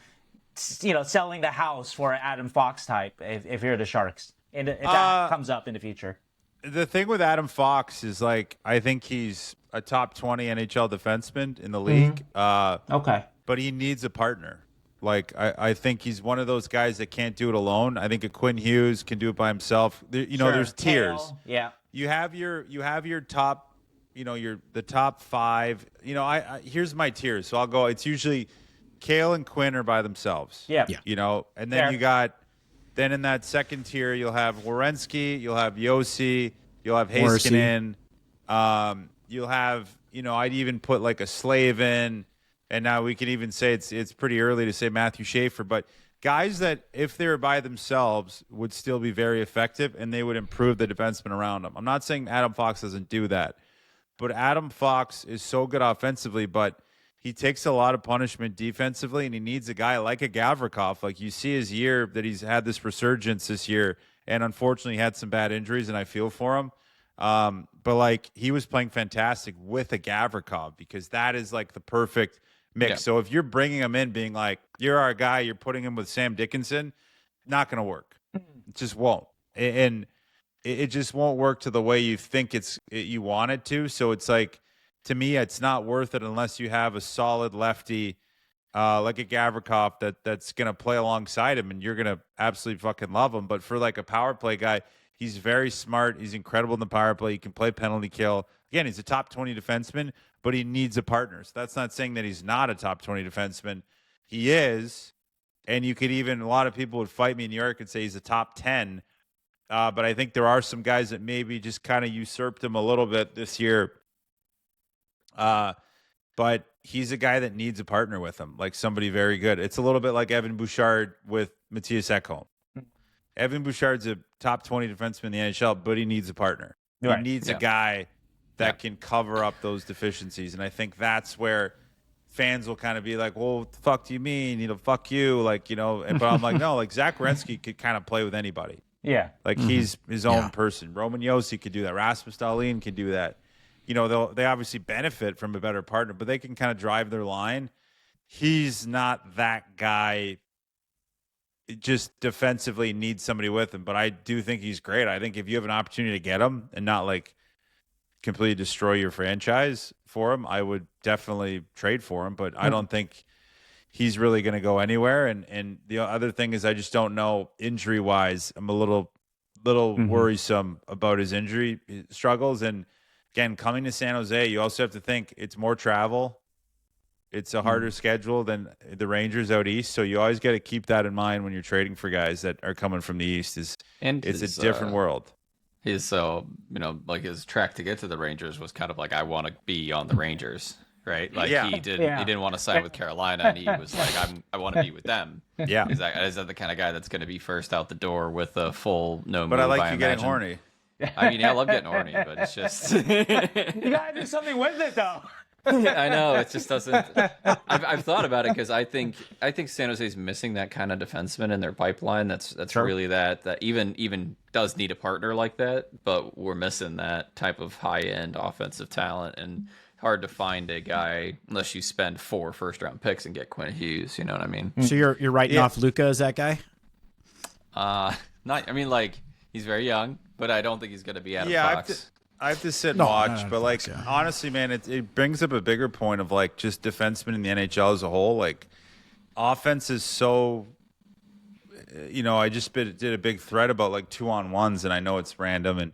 selling the house for an Adam Fox type if you're the Sharks and if that comes up in the future? The thing with Adam Fox is I think he's a top 20 NHL defenseman in the league. Okay. But he needs a partner. I think he's one of those guys that can't do it alone. I think a Quinn Hughes can do it by himself. There's tiers. Kale, yeah. You have your top, the top 5. Here's my tiers. So I'll go. It's usually Kale and Quinn are by themselves. Yeah. And then you got. Then in that second tier, you'll have Werenski, you'll have Yossi, you'll have Heiskanen, you'll have, I'd even put a Slavin, and now we can even say it's pretty early to say Matthew Schaefer, but guys that if they were by themselves would still be very effective and they would improve the defenseman around them. I'm not saying Adam Fox doesn't do that, but Adam Fox is so good offensively, but he takes a lot of punishment defensively, and he needs a guy like a Gavrikov. You see his year that he's had this resurgence this year, and unfortunately he had some bad injuries, and I feel for him. But he was playing fantastic with a Gavrikov because that is the perfect mix. Yeah. So if you're bringing him in being you're our guy, you're putting him with Sam Dickinson, not going to work. It just won't. And it just won't work to the way you think you want it to. So it's to me, it's not worth it unless you have a solid lefty like a Gavrikov that's going to play alongside him, and you're going to absolutely fucking love him. But for a power play guy, he's very smart. He's incredible in the power play. He can play penalty kill. Again, he's a top 20 defenseman, but he needs a partner. So that's not saying that he's not a top 20 defenseman. He is, and you could even, a lot of people would fight me in New York and say he's a top 10. But I think there are some guys that maybe just kind of usurped him a little bit this year. But he's a guy that needs a partner with him, somebody very good. It's a little bit like Evan Bouchard with Matthias Ekholm. Evan Bouchard's a top 20 defenseman in the NHL, but he needs a partner. He needs a guy that can cover up those deficiencies. And I think that's where fans will kind of be like, well, what the fuck do you mean? Fuck you. But I'm like, no, Zach Werenski could kind of play with anybody. Yeah. He's his own person. Roman Josi could do that. Rasmus Dahlin can do that. They obviously benefit from a better partner, but they can kind of drive their line. He's not that guy. Just defensively needs somebody with him, but I do think he's great. I think if you have an opportunity to get him and not completely destroy your franchise for him, I would definitely trade for him. But I don't think he's really going to go anywhere. And the other thing is, I just don't know injury wise. I'm a little worrisome about his injury struggles. And again, coming to San Jose, you also have to think it's more travel. It's a harder schedule than the Rangers out east. So you always got to keep that in mind when you're trading for guys that are coming from the east. It's a different world. His like his track to get to the Rangers was kind of like, I want to be on the Rangers, right? Like he didn't want to sign with Carolina, and he was like, I want to be with them. Yeah. Is that the kind of guy that's going to be first out the door with a full no move? But I like you getting horny. I mean, I love getting horny, but it's just You gotta do something with it, though. I know, it just doesn't. I've thought about it because I think San Jose's missing that kind of defenseman in their pipeline. That's Sure. really that even does need a partner like that, but we're missing that type of high end offensive talent, and hard to find a guy unless you spend 4 first-round picks and get Quinn Hughes. You know what I mean? So you're writing off Luka as that guy? Not. I mean, like, he's very young, but I don't think he's going to be Adam Fox. I have to sit and watch, but like honestly, man, it brings up a bigger point of like just defensemen in the NHL as a whole. Like offense is so, I just did a big thread about like 2-on-1s, and I know it's random, and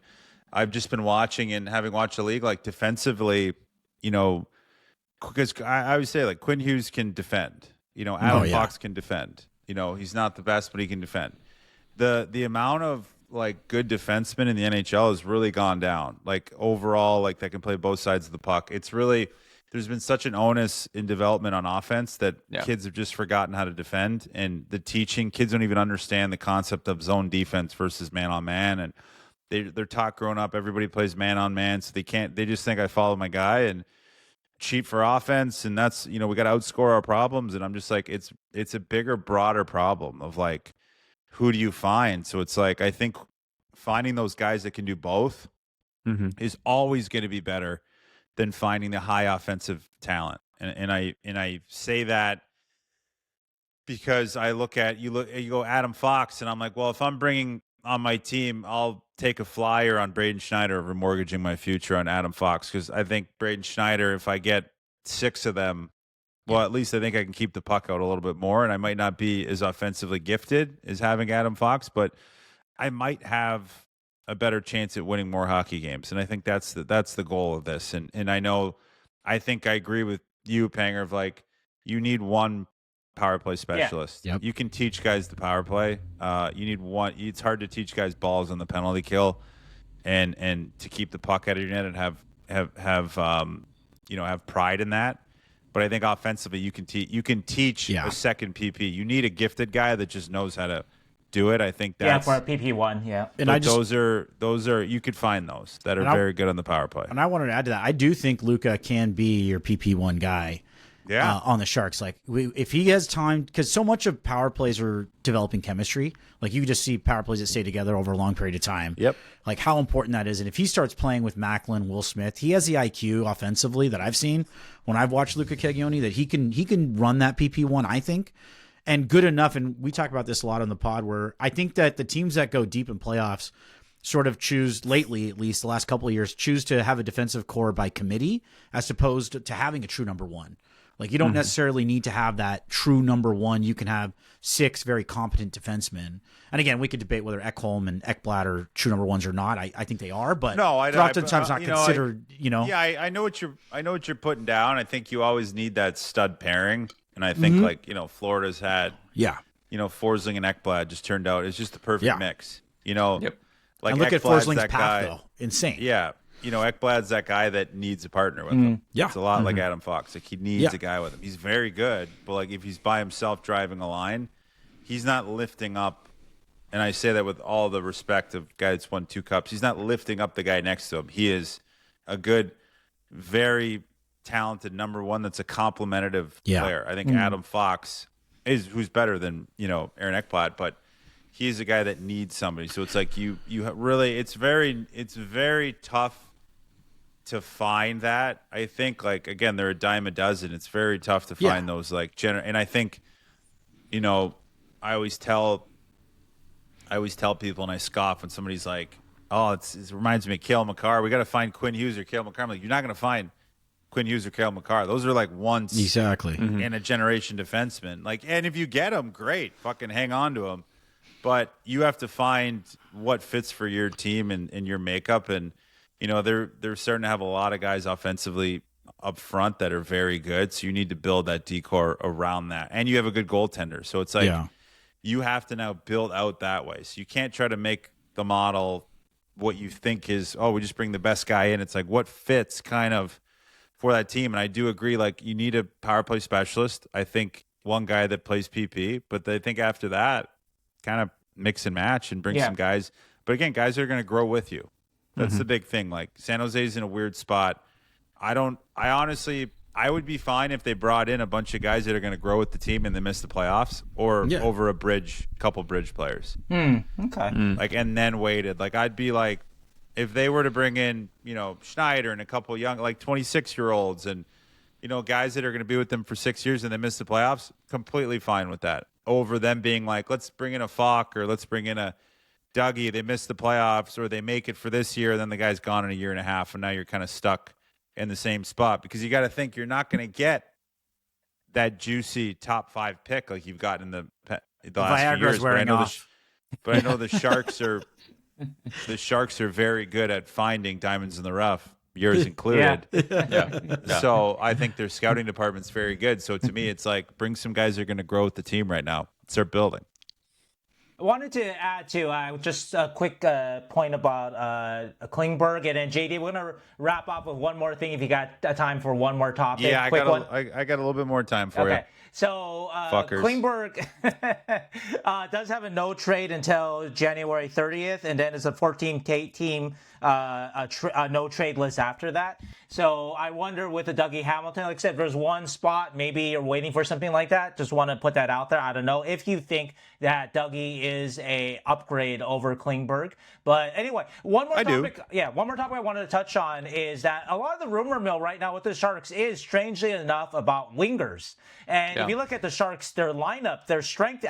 I've just been watching and having watched the league, like defensively, because I always say like Quinn Hughes can defend, Adam Fox can defend, he's not the best, but he can defend. The amount of like good defensemen in the NHL has really gone down. Like overall, like that can play both sides of the puck. It's really, there's been such an onus in development on offense that kids have just forgotten how to defend, and the teaching, kids don't even understand the concept of zone defense versus man on man. And they're taught growing up, everybody plays man on man. So they just think I follow my guy and cheat for offense. And that's, we got to outscore our problems. And I'm just like, it's a bigger, broader problem of like, who do you find? So it's like, I think finding those guys that can do both is always going to be better than finding the high offensive talent. And I say that because I look at, you go Adam Fox, and I'm like, well, if I'm bringing on my team, I'll take a flyer on Braden Schneider over mortgaging my future on Adam Fox. Cause I think Braden Schneider, if I get 6 of them, well, at least I think I can keep the puck out a little bit more, and I might not be as offensively gifted as having Adam Fox, but I might have a better chance at winning more hockey games. And I think that's the goal of this. And I think I agree with you, Panger, of like, you need one power play specialist. Yeah. Yep. You can teach guys the power play. You need one. It's hard to teach guys balls on the penalty kill, and to keep the puck out of your net and have pride in that. But I think offensively, you can teach a second PP. You need a gifted guy that just knows how to do it. I think that's for a PP1. Yeah, and those are you could find those that are very good on the power play. And I wanted to add to that. I do think Luka can be your PP1 guy. Yeah, on the Sharks, like if he has time, because so much of power plays are developing chemistry. Like you just see power plays that stay together over a long period of time. Yep. Like how important that is, and if he starts playing with Macklin, Will Smith, he has the IQ offensively that I've seen when I've watched Luka Caglioni that he can run that PP1. I think, and good enough. And we talk about this a lot on the pod, where I think that the teams that go deep in playoffs sort of choose lately, at least the last couple of years, choose to have a defensive core by committee as opposed to having a true number one. Like you don't necessarily need to have that true number one. You can have 6 very competent defensemen. And again, we could debate whether Ekholm and Ekblad are true number ones or not. I think they are, but no, they're oftentimes not considered. Yeah, I know what you're putting down. I think you always need that stud pairing, and I think Florida's had Forsling and Ekblad just turned out it's just the perfect mix. Yep. Like and look at Forsling's path though, insane. Yeah. Ekblad's that guy that needs a partner with him. Yeah. It's a lot like Adam Fox. Like he needs a guy with him. He's very good, but like if he's by himself driving a line, he's not lifting up. And I say that with all the respect of guy that's won 2 cups. He's not lifting up the guy next to him. He is a good, very talented number one that's a complementative player. I think Adam Fox who's better than, Aaron Ekblad, but he's a guy that needs somebody. So it's like you really, it's very tough to find that. I think, like, again, they're a dime a dozen. It's very tough to find those, like, and I think, I always tell people, and I scoff when somebody's like, it reminds me of Cale Makar. We got to find Quinn Hughes or Cale Makar. I'm like, you're not going to find Quinn Hughes or Cale Makar. Those are like once Exactly. in a generation defenseman. Like, and if you get them, great, fucking hang on to them. But you have to find what fits for your team and your makeup. And they're starting to have a lot of guys offensively up front that are very good. So you need to build that decor around that, and you have a good goaltender. So it's like you have to now build out that way. So you can't try to make the model what you think is, we just bring the best guy in. It's like what fits kind of for that team. And I do agree, like you need a power play specialist. I think one guy that plays PP, but I think after that, kind of mix and match and bring some guys. But again, guys are going to grow with you. That's the big thing. Like San Jose's in a weird spot. I would be fine if they brought in a bunch of guys that are going to grow with the team and they miss the playoffs, or over couple bridge players. Okay. Like, and then waited. Like, I'd be like, if they were to bring in, Schneider and a couple young, like 26-year-olds and, guys that are going to be with them for 6 years and they miss the playoffs, completely fine with that. Over them being like, let's bring in a Faulk or let's bring in a Dougie. They miss the playoffs or they make it for this year, and then the guy's gone in a year and a half, and now you're kind of stuck in the same spot, because you got to think you're not going to get that juicy top 5 pick like you've gotten in the last few years. But I know the Sharks are very good at finding diamonds in the rough, yours included. So I think their scouting department's very good. So to me, it's like, bring some guys that are going to grow with the team right now. Start building. I wanted to add to just a quick point about Klingberg, and then JD. We're gonna wrap up with one more thing if you got time for one more topic. Yeah, quick I got a little bit more time for you. So Klingberg does have a no trade until January 30th, and then it's a 14-team no trade list after that. So I wonder with the Dougie Hamilton, like I said, there's one spot, maybe you're waiting for something like that. Just want to put that out there. I don't know if you think that Dougie is a upgrade over Klingberg. But anyway, one more topic I wanted to touch on is that a lot of the rumor mill right now with the Sharks is, strangely enough, about wingers. And if you look at the Sharks, their lineup, their strength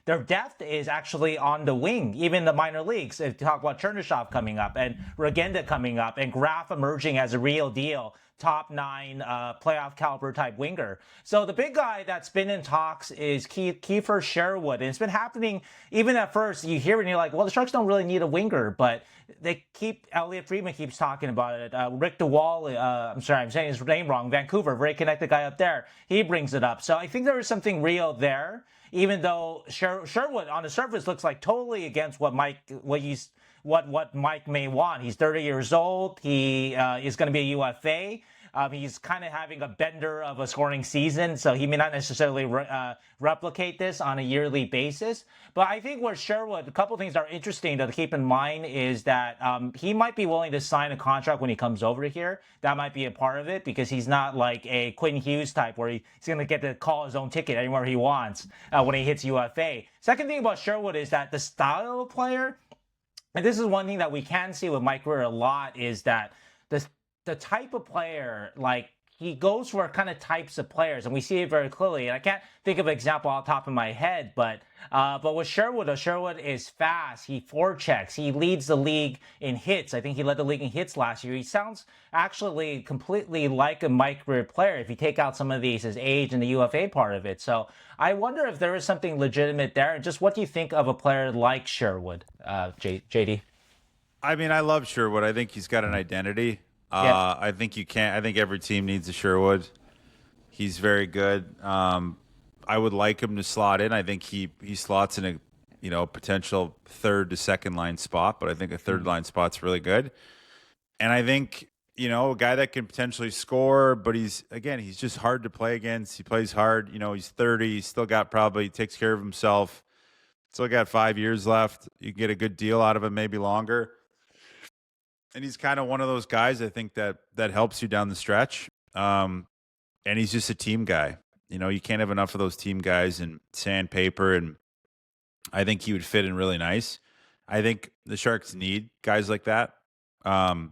their depth is actually on the wing, even the minor leagues. If you talk about Chernyshov coming up and Regenda coming up and Graf emerging as a real deal, top 9 playoff caliber type winger. So the big guy that's been in talks is Kiefer Sherwood. And it's been happening even at first. You hear it and you're like, well, the Sharks don't really need a winger, but Elliot Friedman keeps talking about it. Rick DeWall, I'm sorry, I'm saying his name wrong. Vancouver, very connected guy up there. He brings it up. So I think there is something real there, even though Sherwood on the surface looks like totally against what Mike may want. He's 30 years old. He is going to be a UFA. He's kind of having a bender of a scoring season, so he may not necessarily replicate this on a yearly basis. But I think where Sherwood, a couple of things that are interesting to keep in mind is that he might be willing to sign a contract when he comes over here. That might be a part of it, because he's not like a Quinn Hughes type where he's going to get to call his own ticket anywhere he wants when he hits UFA. Second thing about Sherwood is that the style of player, and this is one thing that we can see with Mike Weir a lot, is that the type of player, like, he goes for kind of types of players, and we see it very clearly. And I can't think of an example off the top of my head, but with Sherwood, Sherwood is fast. He forechecks. He leads the league in hits. I think he led the league in hits last year. He sounds actually completely like a Mike Weir player if you take out some of his age and the UFA part of it. So I wonder if there is something legitimate there. And just what do you think of a player like Sherwood, JD? I mean, I love Sherwood. I think he's got an identity. I think every team needs a Sherwood. He's very good. I would like him to slot in. I think he slots in a potential third to second line spot, but I think a third line spot's really good. And I think, a guy that can potentially score, but he's just hard to play against. He plays hard. He's 30. He's still got takes care of himself. Still got 5 years left. You can get a good deal out of him, maybe longer. And he's kind of one of those guys, I think, that helps you down the stretch. And he's just a team guy. You can't have enough of those team guys and sandpaper, and I think he would fit in really nice. I think the Sharks need guys like that. I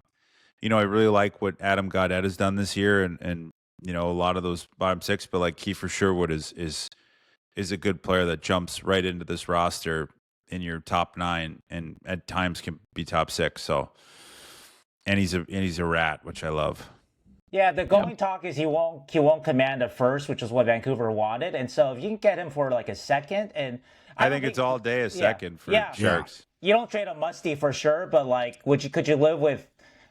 really like what Adam Gaudette has done this year, and a lot of those bottom six, but like Kiefer Sherwood is a good player that jumps right into this roster in your top 9, and at times can be top 6. So, and he's a rat, which I love. Yeah, the going talk is he won't command a first, which is what Vancouver wanted. And so if you can get him for like a second, and I think it's all day a second for Sharks. You don't trade a Musty for sure, but like, could you live with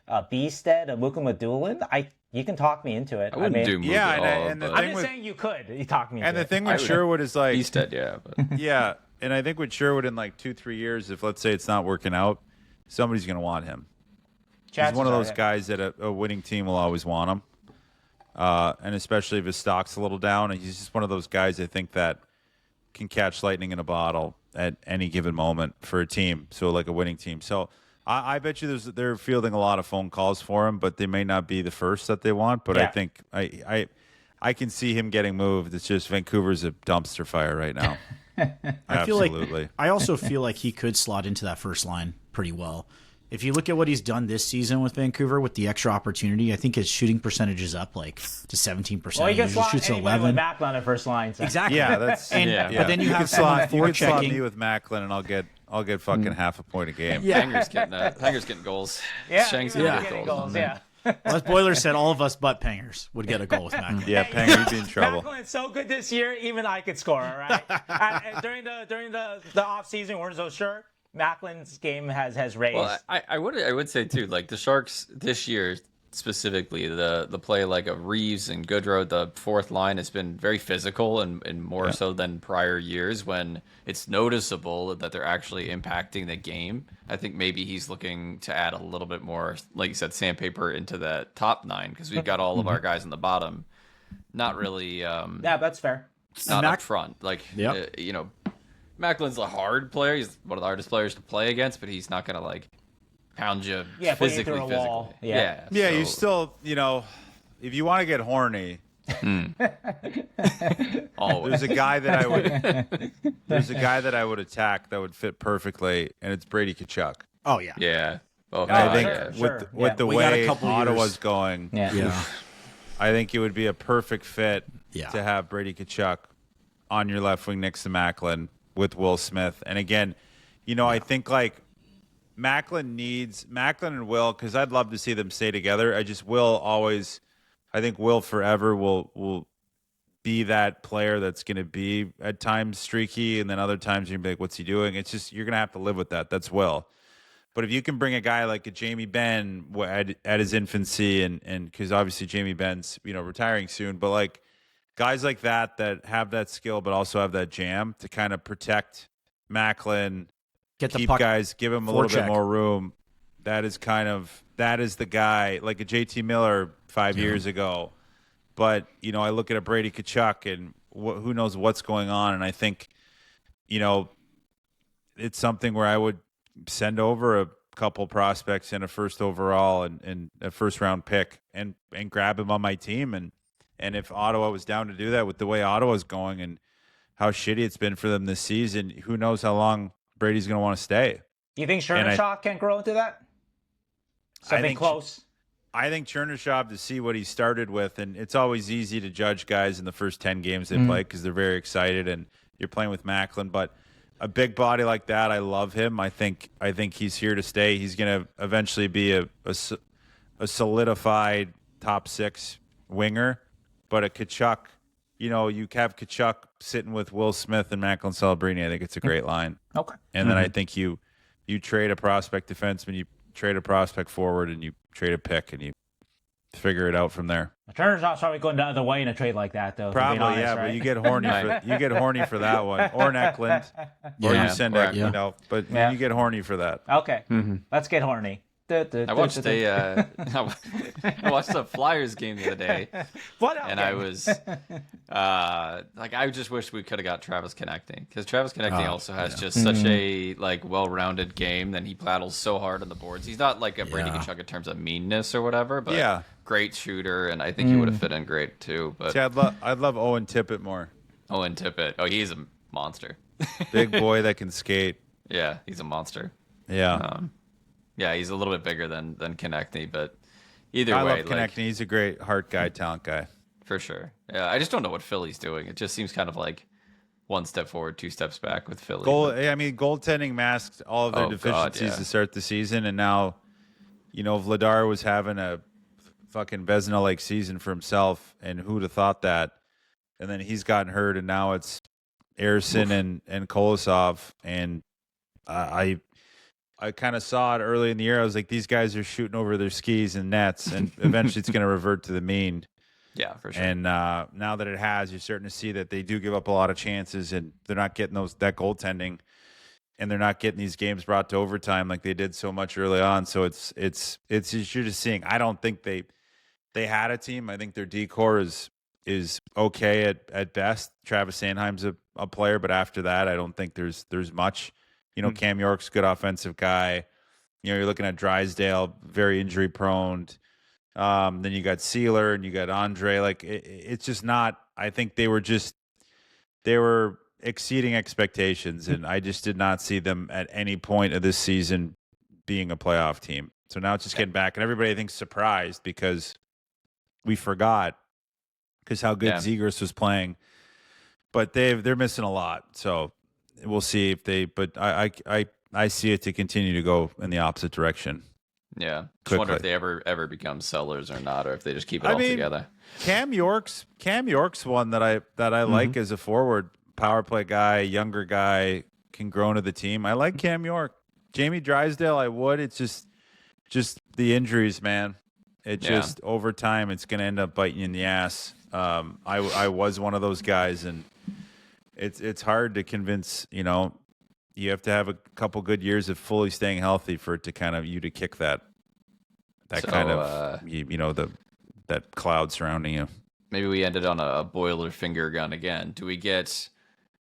Bystedt and Mukumadulin? You can talk me into it. I wouldn't do Mook at all. And the I'm thing just saying you could. You talk me into it. And the thing with Sherwood is like Bystedt, but. Yeah, and I think with Sherwood in like 2-3 years, if let's say it's not working out, somebody's going to want him. He's one of those guys that a winning team will always want him, and especially if his stock's a little down. And he's just one of those guys I think that can catch lightning in a bottle at any given moment for a team. So like a winning team. So I bet you they're fielding a lot of phone calls for him, but they may not be the first that they want. But I think I can see him getting moved. It's just Vancouver's a dumpster fire right now. I also feel like he could slot into that first line pretty well. If you look at what he's done this season with Vancouver with the extra opportunity, I think his shooting percentage is up like to 17%. Well, you can slot shoots anybody 11 with Macklin at first line. So. Exactly. Yeah, that's But then you have slot forechecking. me with Macklin, and I'll get fucking half a point a game. Yeah. Hanger's getting goals. Yeah, Sheng's getting goals. Yeah. As Boilers said, all of us but Pengers would get a goal with Macklin. Yeah, Peng, you'd be in trouble. Macklin's so good this year, even I could score. All right. And during the off season, we're so sure Macklin's game has raised. Well, I would say too, like the Sharks this year specifically, the play like of Reeves and Goodrow, the fourth line has been very physical and more so than prior years when it's noticeable that they're actually impacting the game. I think maybe he's looking to add a little bit more, like you said, sandpaper into that top 9 because we've got all of our guys in the bottom. Not really. Yeah, that's fair. Not up front. Like, Macklin's a hard player. He's one of the hardest players to play against, but he's not going to like pound you physically. Yeah, you still, if you want to get horny, there's a guy that I would attack that would fit perfectly, and it's Brady Tkachuk. Oh yeah. Yeah. Oh, and I think with the way Ottawa's going, I think it would be a perfect fit to have Brady Tkachuk on your left wing next to Macklin with Will Smith. And again, I think like Macklin and Will, because I'd love to see them stay together. I think Will forever will be that player that's going to be at times streaky, and then other times you're going to be like, what's he doing? It's just, you're going to have to live with that. That's Will. But if you can bring a guy like a Jamie Benn at his infancy, and because obviously Jamie Benn's retiring soon, but like guys like that have that skill but also have that jam to kind of protect Macklin, keep guys, give him a little bit more room. That is the guy like a JT Miller 5 years ago. But I look at a Brady Tkachuk, and who knows what's going on, and I think it's something where I would send over a couple prospects and a first overall and a first round pick and grab him on my team. And if Ottawa was down to do that with the way Ottawa's going and how shitty it's been for them this season, who knows how long Brady's going to want to stay. Do you think Chernishaw can grow into that? Something close? I think Chernishaw, to see what he started with, and it's always easy to judge guys in the first 10 games they play because they're very excited and you're playing with Macklin, but a big body like that, I love him. I think he's here to stay. He's going to eventually be a solidified top 6 winger. But a Tkachuk, you have Tkachuk sitting with Will Smith and Macklin Celebrini. I think it's a great line. Okay. And then I think you trade a prospect defenseman, you trade a prospect forward, and you trade a pick, and you figure it out from there. Chernisaw's probably going the other way in a trade like that, though. Probably, honest, yeah. right? But you get horny for that one, or Eklund, or you send Eklund, but you get horny for that. Okay, let's get horny. I watched I watched the Flyers game the other day, and I was I just wish we could have got Travis Konecny, because Travis Konecny also has just such a well-rounded game. Then he battles so hard on the boards. He's not like a Brady Tkachuk in terms of meanness or whatever, but great shooter, and I think he would have fit in great too. But see, I'd love Owen Tippett more. Owen Tippett, he's a monster. Big boy that can skate. Yeah, he's a monster. Yeah. Yeah, he's a little bit bigger than Konecny, but either way. I love Konecny. He's a great heart guy, talent guy. For sure. Yeah, I just don't know what Philly's doing. It just seems kind of like one step forward, two steps back with Philly. Goaltending masked all of their deficiencies to start the season, and now, Vladar was having a fucking Vezina-like season for himself, and who'd have thought that? And then he's gotten hurt, and now it's Ersson and Kolosov, and I kind of saw it early in the year. I was like, these guys are shooting over their skis and nets, and eventually it's going to revert to the mean. Yeah, for sure. And now that it has, you're starting to see that they do give up a lot of chances, and they're not getting that goaltending, and they're not getting these games brought to overtime like they did so much early on. So it's you're just seeing. I don't think they had a team. I think their decor is okay at best. Travis Sanheim's a player, but after that, I don't think there's much. Cam York's a good offensive guy. You're looking at Drysdale, very injury prone. Then you got Sealer and you got Andre. Like it's just not. I think they were exceeding expectations, and I just did not see them at any point of this season being a playoff team. So now it's just getting back, and everybody I think surprised because we forgot because how good Zegras was playing, but they're missing a lot. So we'll see if they. But I see it to continue to go in the opposite direction. Yeah, just wonder if they ever become sellers or not, or if they just keep it all together. Cam York's one that I like as a forward, power play guy, younger guy, can grow into the team. I like Cam York. Jamie Drysdale, I would. It's just the injuries, man. It just over time, it's going to end up biting you in the ass. I was one of those guys, and it's hard to convince. You have to have a couple good years of fully staying healthy for it to kind of you to kick that kind of that cloud surrounding you. Maybe we ended on a boiler finger gun again. Do we get?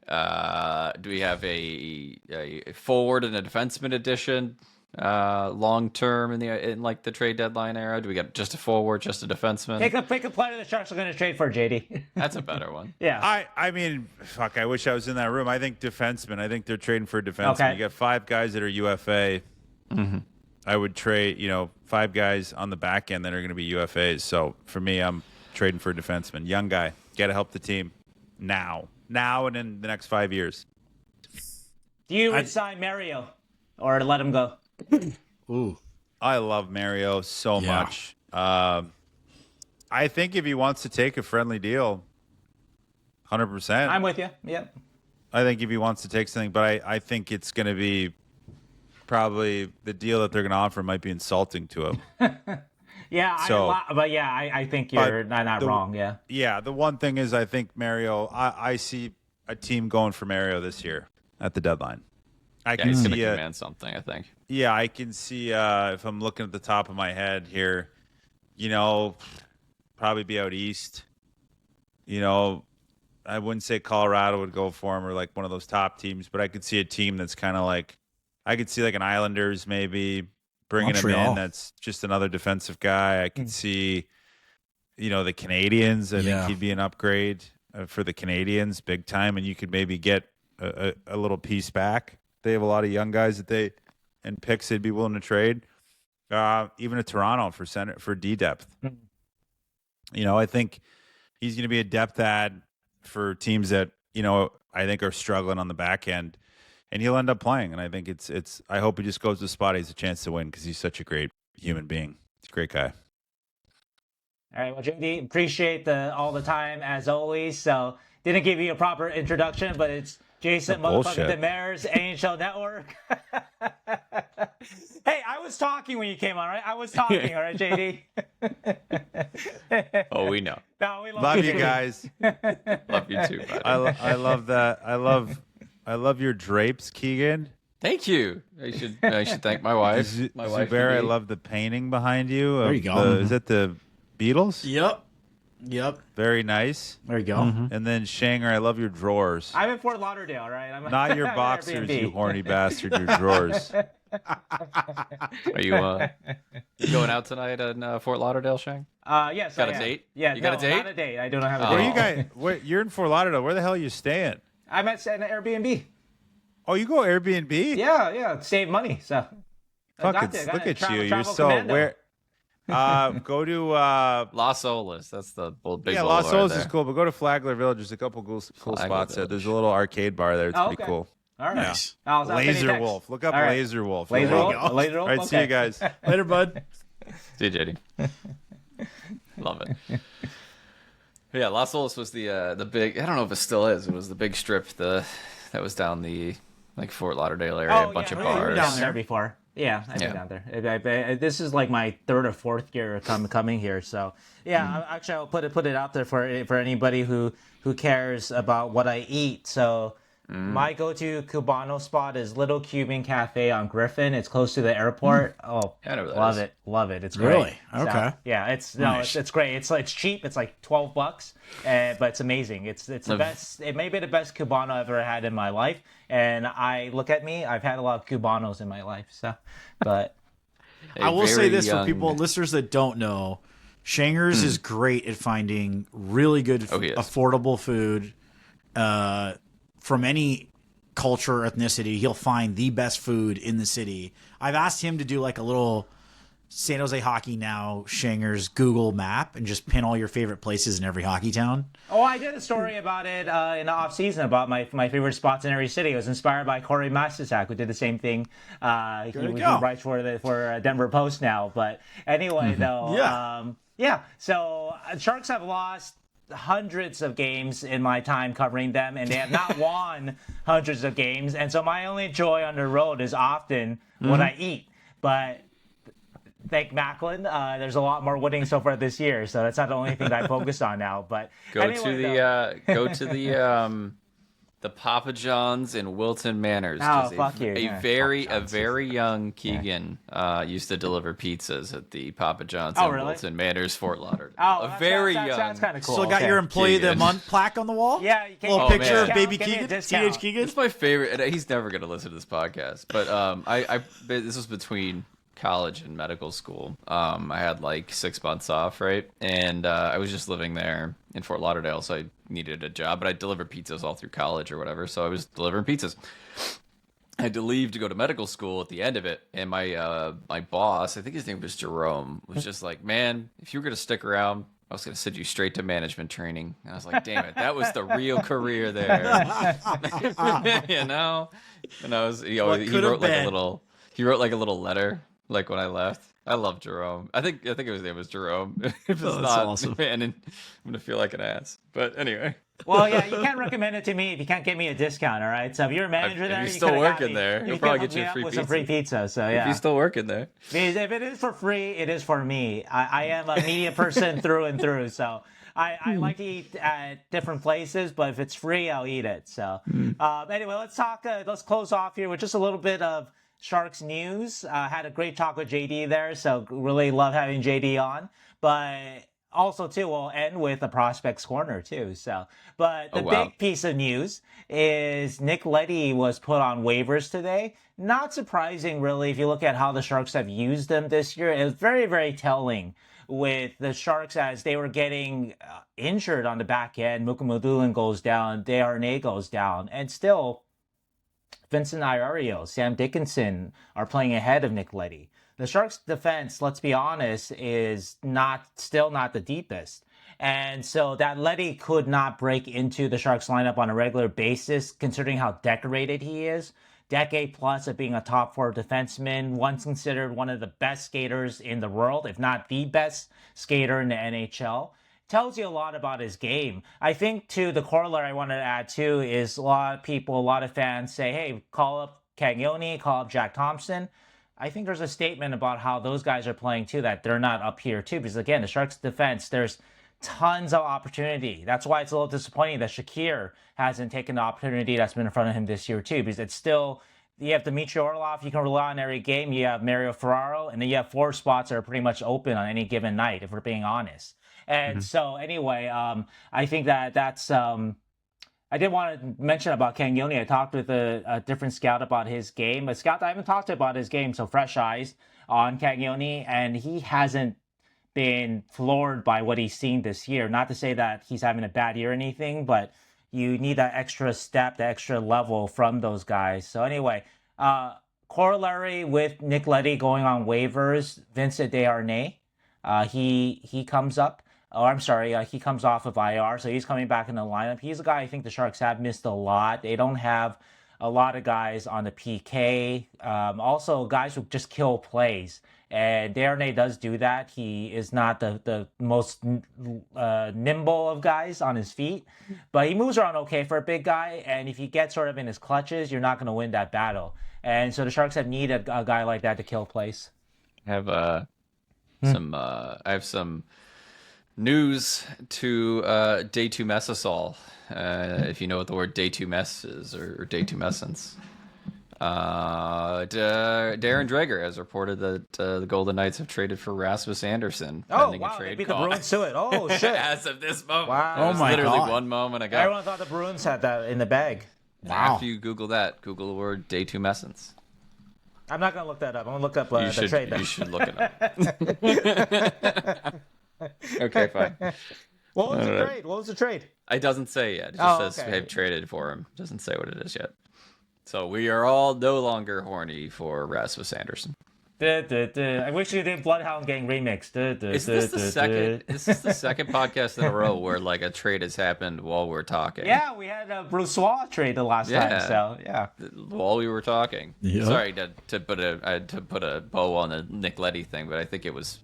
Do we have a forward and a defenseman addition long term in like the trade deadline era? Do we get just a forward, just a defenseman? Pick a player the Sharks are going to trade for, JD. That's a better one. Yeah. I mean, fuck. I wish I was in that room. I think defenseman. I think they're trading for a defenseman. Okay. You got 5 guys that are UFA. Mm-hmm. I would trade, 5 guys on the back end that are going to be UFAs. So for me, I'm trading for a defenseman, young guy. Got to help the team now, and in the next 5 years. Do you resign Mario or let him go? Ooh, I love Mario so much. I think if he wants to take a friendly deal, 100%. I'm with you. Yeah. I think if he wants to take something, but I think it's going to be probably the deal that they're going to offer might be insulting to him. I think you're not wrong. Yeah. Yeah. The one thing is, I think Mario. I see a team going for Mario this year at the deadline. I can he's see going to command something, I think. Yeah, I can see if I'm looking at the top of my head here, probably be out east. I wouldn't say Colorado would go for him or like one of those top teams, but I could see a team that's kind of like, I could see like an Islanders maybe bringing Montreal. him in. That's just another defensive guy. I could see, the Canadians. I think he'd be an upgrade for the Canadians big time, and you could maybe get a little piece back. They have a lot of young guys and picks they'd be willing to trade. Even a Toronto for D depth. I think he's going to be a depth add for teams that I think are struggling on the back end, and he'll end up playing. And I think it's. I hope he just goes to the spot he has a chance to win because he's such a great human being. He's a great guy. All right, well, JD, appreciate all the time as always. So didn't give you a proper introduction, but it's Jason motherfucking Demers, NHL Network. Hey, I was talking when you came on, right? I was talking, all right, JD? Oh, we know. No, we love you guys. Love you too, buddy. I love that. I love your drapes, Keegan. Thank you. I should thank my wife. Zubair, I love the painting behind you. There you go. Is that the Beatles? Yep. Very nice. There you go. Mm-hmm. And then Shanger, I love your drawers. I'm in Fort Lauderdale, right? I'm Not your boxers, you horny bastard. Your drawers. Are you going out tonight in Fort Lauderdale, Sheng? Yes. Got a date? Yeah, you got a date? Not a date. I don't have a date. Where you guys? You're in Fort Lauderdale. Where the hell are you staying? I'm at an Airbnb. Oh, you go Airbnb? Yeah. Save money. So. Look at you. You're so commando. Go to Las Olas. That's the big yeah, Los boulevard Angeles there. is cool, but go to Flagler Village. There's a couple cool Flagler spots there. Village. There's a little arcade bar there. It's Oh, pretty okay. cool. All right. Nice. I'll send you a Laser text. Wolf. Look up All right. Laser Wolf. Laser There you Wolf? go. Laser Wolf? All right, see you Okay. guys. Later, bud. See you, JD. Love it. Yeah, Las Olas was the big. I don't know if it still is. It was the big strip that was down the Fort Lauderdale area. A bunch of you bars. were down there before. Yeah, I've been Yeah. down there. This is like my third or fourth year coming here. So yeah, actually, I'll put it out there for anybody who cares about what I eat. So my go-to Cubano spot is Little Cuban Cafe on Griffin. It's close to the airport. Oh, Yeah, I know where that love is. it, love it. It's great. Really? So, Okay. yeah, it's Nice. it's great. It's cheap. It's like $12, but it's amazing. It's the best. It may be the best Cubano I've ever had in my life. And look at me. I've had a lot of Cubanos in my life. So, but I will say this for young- people, listeners that don't know, Schenger's is great at finding really good, Oh, he is. affordable food from any culture or ethnicity. He'll find the best food in the city. I've asked him to do like a little San Jose Hockey Now Schenger's Google map and just pin all your favorite places in every hockey town. I did a story about it in the off season about my favorite spots in every city. It was inspired by Corey Mastersack, who did the same thing. He go. writes for Denver Post now. But anyway, though, So Sharks have lost hundreds of games in my time covering them, and they have not won hundreds of games. And so my only joy on the road is often what I eat. But thank Macklin, there's a lot more winning so far this year, so that's not the only thing that I focus on now. But Go to the Papa John's in Wilton Manors. Oh, 'cause fuck you. A Yeah, very young Keegan used to deliver pizzas at the Papa John's Oh, in really? Wilton Manors, Fort Lauderdale. Oh, young. kind of cool. Still got Okay. your employee of the Keegan. month plaque on the wall? Yeah, you can Little give me a picture of discount, baby give me a Keegan, discount. teenage Keegan. It's my favorite. And he's never going to listen to this podcast, but this was between college and medical school. I had like 6 months off, right? And I was just living there in Fort Lauderdale, so I needed a job, but I delivered pizzas all through college or whatever, so I was delivering pizzas. I had to leave to go to medical school at the end of it, and my boss, I think his name was Jerome, was just like, man, if you were going to stick around, I was going to send you straight to management training. And I was like, damn it, that was the real career there. You know? And I was, he wrote like a little letter, like when I left. I love Jerome. I think his name was Jerome. If it's that's not, awesome. man, I'm going to feel like an ass. But anyway. Well, yeah, you can't recommend it to me if you can't get me a discount, all right? So if you're a manager If there, he's you still coulda got working me. there, he'll You probably can get you hook me a up free with some pizza. free pizza. So If yeah, he's still working there. because if it is for free, it is for me. I am a media person through and through, so I like to eat at different places, but if it's free, I'll eat it. So anyway, let's talk. Let's close off here with just a little bit of Sharks news. Had a great talk with JD there, so really love having JD on. But also, too, we'll end with a prospects corner, too. So, but the big piece of news is Nick Leddy was put on waivers today. Not surprising, really, if you look at how the Sharks have used them this year. It was very, very telling with the Sharks as they were getting injured on the back end. Mukamadulin goes down, Desharnais goes down, and still Vincent Iorio, Sam Dickinson are playing ahead of Nick Leddy. The Sharks' defense, let's be honest, is still not the deepest. And so that Leddy could not break into the Sharks lineup on a regular basis, considering how decorated he is. Decade plus of being a top four defenseman, once considered one of the best skaters in the world, if not the best skater in the NHL. Tells you a lot about his game. I think, too, the corollary I wanted to add, too, is a lot of fans say, hey, call up Cagnoni, call up Jack Thompson. I think there's a statement about how those guys are playing, too, that they're not up here, too. Because, again, the Sharks' defense, there's tons of opportunity. That's why it's a little disappointing that Shakir hasn't taken the opportunity that's been in front of him this year, too. Because it's still, you have Dmitry Orlov you can rely on every game. You have Mario Ferraro. And then you have 4 spots that are pretty much open on any given night, if we're being honest. And so, anyway, I think that's... I did want to mention about Cagnoni. I talked with a different scout about his game. A scout I haven't talked to about his game, so fresh eyes on Cagnoni, and he hasn't been floored by what he's seen this year. Not to say that he's having a bad year or anything, but you need that extra step, that extra level from those guys. So anyway, corollary with Nick Leddy going on waivers, Vincent Desharnais. He comes up. Oh, I'm sorry. He comes off of IR, so he's coming back in the lineup. He's a guy I think the Sharks have missed a lot. They don't have a lot of guys on the PK. Also, guys who just kill plays. And Darnay does do that. He is not the most nimble of guys on his feet, but he moves around okay for a big guy. And if you get sort of in his clutches, you're not going to win that battle. And so the Sharks have needed a guy like that to kill plays. I have some news to day two Messasol, if you know what the word day two mess is, or day two messence. Darren Dreger has reported that the Golden Knights have traded for Rasmus Anderson. Oh, wow, they beat the Bruins to it. Oh, shit. As of this moment. Wow. Oh, my literally God. one moment ago. Everyone thought the Bruins had that in the bag. Wow. After you Google that, Google the word day two messence. I'm not going to look that up. I'm going to look up the trade. You should look it up. Okay, fine. What was the trade? What was the trade? It doesn't say yet. It just says they've traded for him. It doesn't say what it is yet. So we are all no longer horny for Rasmus Anderson. I wish you did Bloodhound Gang remix. Is this the second? Is this the second podcast in a row where like a trade has happened while we're talking? Yeah, we had a Brusois trade the last time. So yeah, while we were talking. Yeah. Sorry to put a bow on the Nick Leddy thing, but I think it was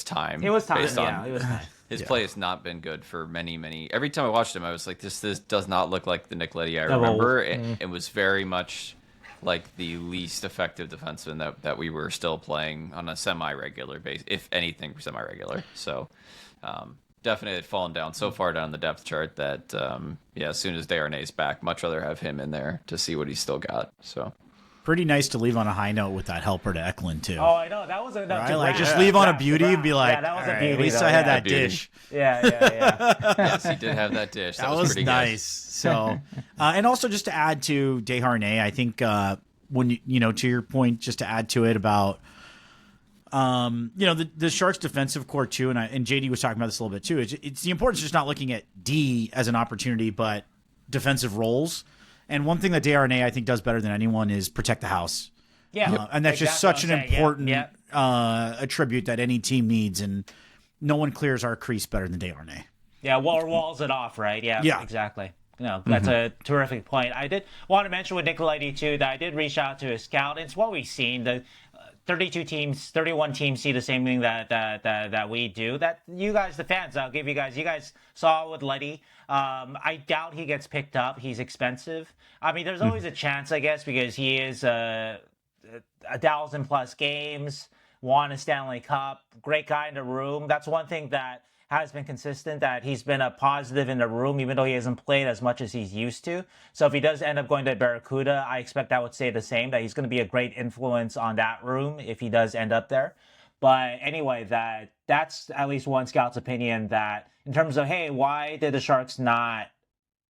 time. it was time. Based on Yeah, it was time. his play has not been good for many. Every time I watched him, I was like, this does not look like the Nick Leddy I remember. It was very much like the least effective defenseman that we were still playing on a semi-regular basis, if anything, semi-regular. So definitely had fallen down so far down the depth chart that as soon as Darnay's back, much rather have him in there to see what he's still got. So Pretty nice to leave on a high note with that helper to Eklund too. Oh, I know that was enough. Right? Like just leave on a beauty and be like, that was a "All right, beauty, at least though, I had yeah. that Beauty. dish. Yeah. yes, he did have that dish. That was pretty nice. So, and also just to add to Desharnais, I think when to your point, just to add to it about the Sharks defensive core too, and JD was talking about this a little bit too. It's the importance of just not looking at D as an opportunity, but defensive roles. And one thing that Desharnais I think does better than anyone is protect the house. Yeah, and that's just such an important Yeah. attribute that any team needs, and no one clears our crease better than Desharnais. Yeah, walls it off, right? Yeah, exactly. No, that's a terrific point. I did want to mention with Nick Leddy too that I did reach out to a scout. It's what we've seen. The 32 teams, 31 teams see the same thing that we do. That you guys, the fans, I'll give you guys saw with Leddy. I doubt he gets picked up. He's expensive. I mean, there's always a chance, I guess, because he is 1,000+ games, won a Stanley Cup, great guy in the room. That's one thing that has been consistent, that he's been a positive in the room, even though he hasn't played as much as he's used to. So if he does end up going to Barracuda, I expect that would stay the same, that he's going to be a great influence on that room if he does end up there. But anyway, that's at least one scout's opinion, that in terms of, hey, why did the Sharks not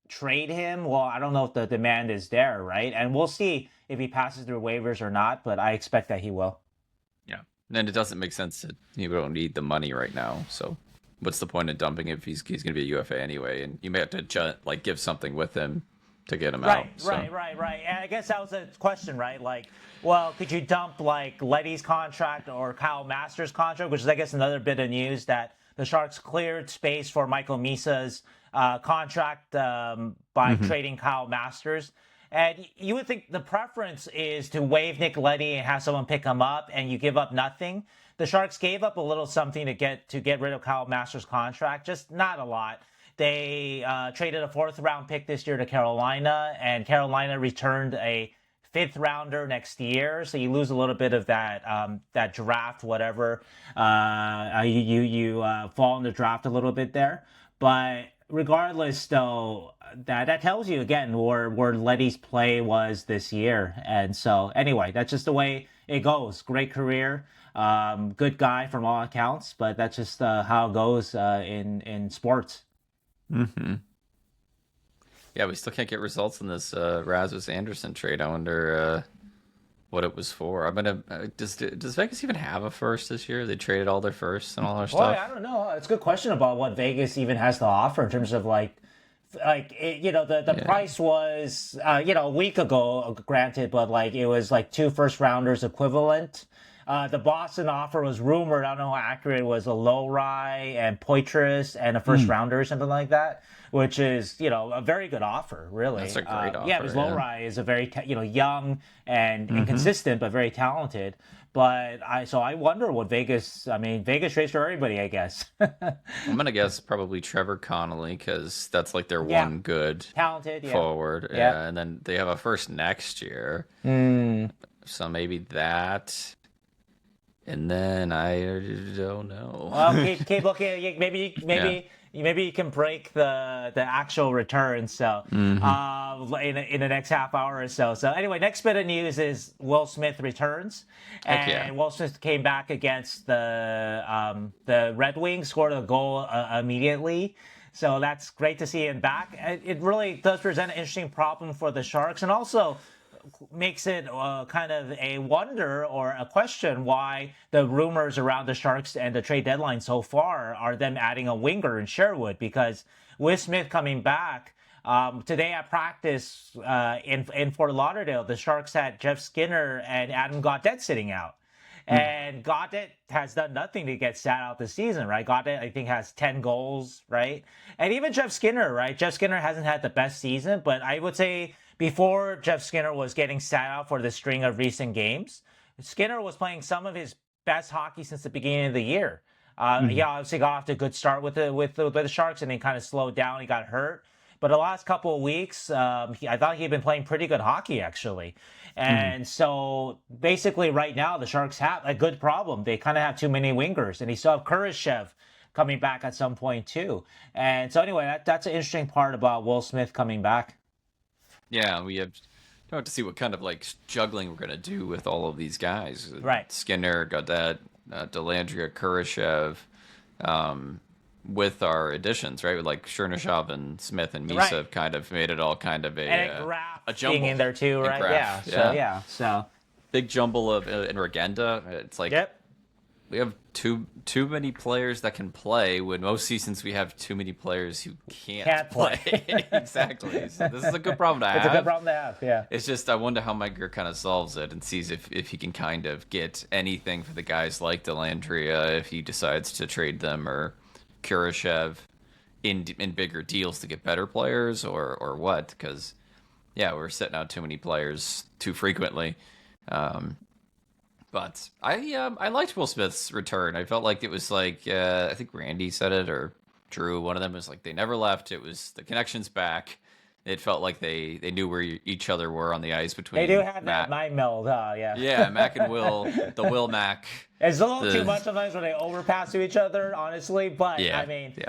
trade him? Well, I don't know if the demand is there, right? And we'll see if he passes through waivers or not, but I expect that he will. Yeah. And it doesn't make sense that you don't need the money right now. So what's the point of dumping if he's going to be a UFA anyway? And you may have to give something with him to get him out. Right. And I guess that was a question, right? Like, well, could you dump like Leddy's contract or Kyle Masters' contract, which is, I guess, another bit of news that the Sharks cleared space for Michael Misa's contract by trading Kyle Masters. And you would think the preference is to waive Nick Leddy and have someone pick him up, and you give up nothing. The Sharks gave up a little something to get rid of Kyle Masters' contract, just not a lot. They traded a 4th-round pick this year to Carolina, and Carolina returned a 5th-rounder next year. So you lose a little bit of that draft, whatever. You fall in the draft a little bit there. But regardless, though, that tells you, again, where Leddy's play was this year. And so, anyway, that's just the way it goes. Great career. Good guy from all accounts. But that's just how it goes in sports. Mm-hmm. Yeah, we still can't get results in this Rasmus Anderson trade. I wonder what it was for. I'm gonna does Vegas even have a first this year? They traded all their firsts and all their stuff. Well, I don't know. It's a good question about what Vegas even has to offer in terms of the price was a week ago, granted, but it was 2 first-rounders equivalent. The Boston offer was rumored. I don't know how accurate it was. A Lowry and Poitras and a first rounder or something like that, which is a very good offer, really. That's a great offer. Yeah, because Lowry is a very young and inconsistent, but very talented. But I wonder what Vegas. I mean, Vegas trades for everybody, I guess. I'm gonna guess probably Trevor Connolly because that's like their one good talented forward. Yeah, and then they have a first next year. So maybe that. And then I don't know. Well, keep looking. Maybe you can break the actual return. So in the next half hour or so. So anyway, next bit of news is Will Smith returns, and Will Smith came back against the Red Wings, scored a goal immediately. So that's great to see him back. It really does present an interesting problem for the Sharks, and also makes it kind of a wonder or a question why the rumors around the Sharks and the trade deadline so far are them adding a winger in Sherwood, because with Smith coming back, today at practice in Fort Lauderdale, the Sharks had Jeff Skinner and Adam Gaudette sitting out. And Gaudette has done nothing to get sat out this season, right? Gaudette, I think, has 10 goals, right? And even Jeff Skinner, right? Jeff Skinner hasn't had the best season, but I would say before Jeff Skinner was getting sat out for the string of recent games, Skinner was playing some of his best hockey since the beginning of the year. He obviously got off to a good start with the Sharks, and then kind of slowed down. He got hurt. But the last couple of weeks, I thought he'd been playing pretty good hockey, actually. And so basically right now, the Sharks have a good problem. They kind of have too many wingers, and you still have Kurashev coming back at some point too. And so anyway, that's an interesting part about Will Smith coming back. Yeah, we have to see what kind of juggling we're going to do with all of these guys. Right. Skinner, Gaudette, Dellandrea, Kurashev, with our additions, right? With Chernyshov and Smith and Misa have kind of made it all kind of a jumble. Being in there too, right? Graf, So big jumble of in Regenda. It's we have too many players that can play, when most seasons we have too many players who can't play. Exactly. So this is a good problem to have. It's a good problem to have, yeah. It's just I wonder how Mike Greer kind of solves it and sees if he can kind of get anything for the guys like Dellandrea, if he decides to trade them, or Kurashev in bigger deals to get better players, or what, because we're setting out too many players too frequently. But I liked Will Smith's return. I felt like it was I think Randy said it, or Drew, one of them was they never left. It was the connection's back. It felt like they knew where each other were on the ice between. They do have that mind meld, yeah. Yeah, Mac and Will, the Will Mac. It's a little too much sometimes when they overpass to each other, honestly. But,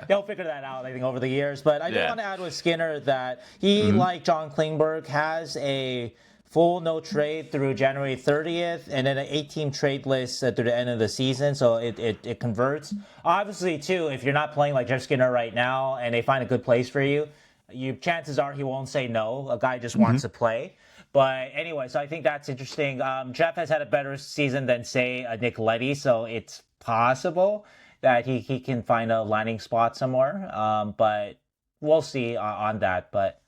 they'll figure that out, I think, over the years. But I do want to add with Skinner that he, like John Klingberg, has a full no trade through January 30th, and then an 8-team trade list through the end of the season, so it converts. Obviously, too, if you're not playing like Jeff Skinner right now and they find a good place for you, chances are he won't say no. A guy just wants to play. But anyway, so I think that's interesting. Jeff has had a better season than, say, Nick Leddy, so it's possible that he can find a landing spot somewhere. But we'll see on that. But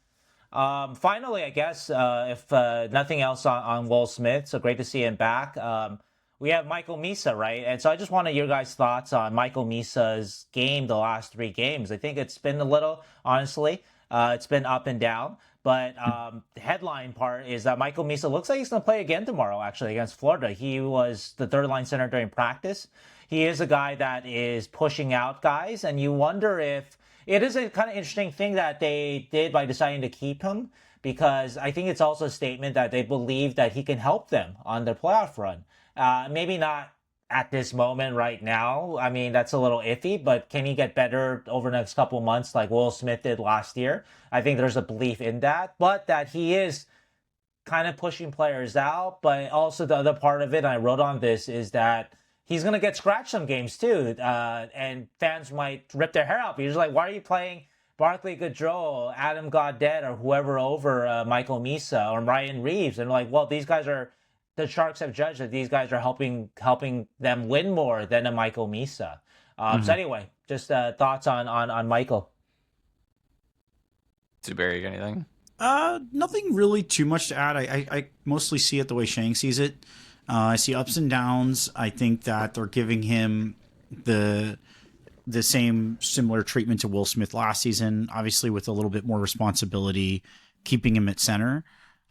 finally, I guess, if nothing else on Will Smith, so great to see him back. We have Michael Misa, right? And so I just wanted your guys' thoughts on Michael Misa's game the last 3 games. I think it's been a little, honestly, it's been up and down. But the headline part is that Michael Misa looks like he's going to play again tomorrow, actually, against Florida. He was the third-line center during practice. He is a guy that is pushing out guys, and you wonder if it is a kind of interesting thing that they did by deciding to keep him, because I think it's also a statement that they believe that he can help them on their playoff run. Maybe not at this moment right now. I mean, that's a little iffy, but can he get better over the next couple of months like Will Smith did last year? I think there's a belief in that, but that he is kind of pushing players out. But also the other part of it, and I wrote on this, is that he's going to get scratched some games too, and fans might rip their hair out. You're just like, why are you playing Barclay Goodrow, Adam Gaudette, or whoever over Michael Misa or Ryan Reeves? And like, well, these guys are, the Sharks have judged that these guys are helping them win more than a Michael Misa. So anyway, just thoughts on Michael. Zubair, you got anything? Nothing really too much to add. I mostly see it the way Sheng sees it. I see ups and downs. I think that they're giving him the same similar treatment to Will Smith last season, obviously with a little bit more responsibility, keeping him at center,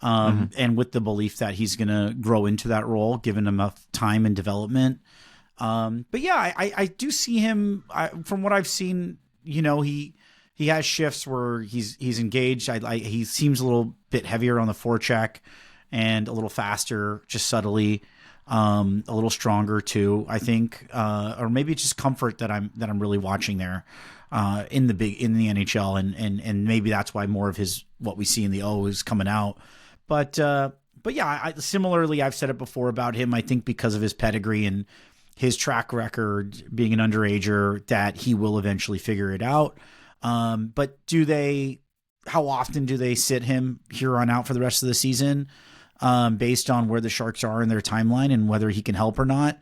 and with the belief that he's going to grow into that role, given him enough time and development. But yeah, I do see him. From what I've seen, he has shifts where he's engaged. He seems a little bit heavier on the forecheck and a little faster, just subtly. A little stronger too, I think, or maybe it's just comfort that I'm really watching there in the NHL, and maybe that's why more of what we see in the O is coming out. But yeah, similarly, I've said it before about him. I think because of his pedigree and his track record being an underager, that he will eventually figure it out. But how often do they sit him here on out for the rest of the season? Based on where the Sharks are in their timeline and whether he can help or not.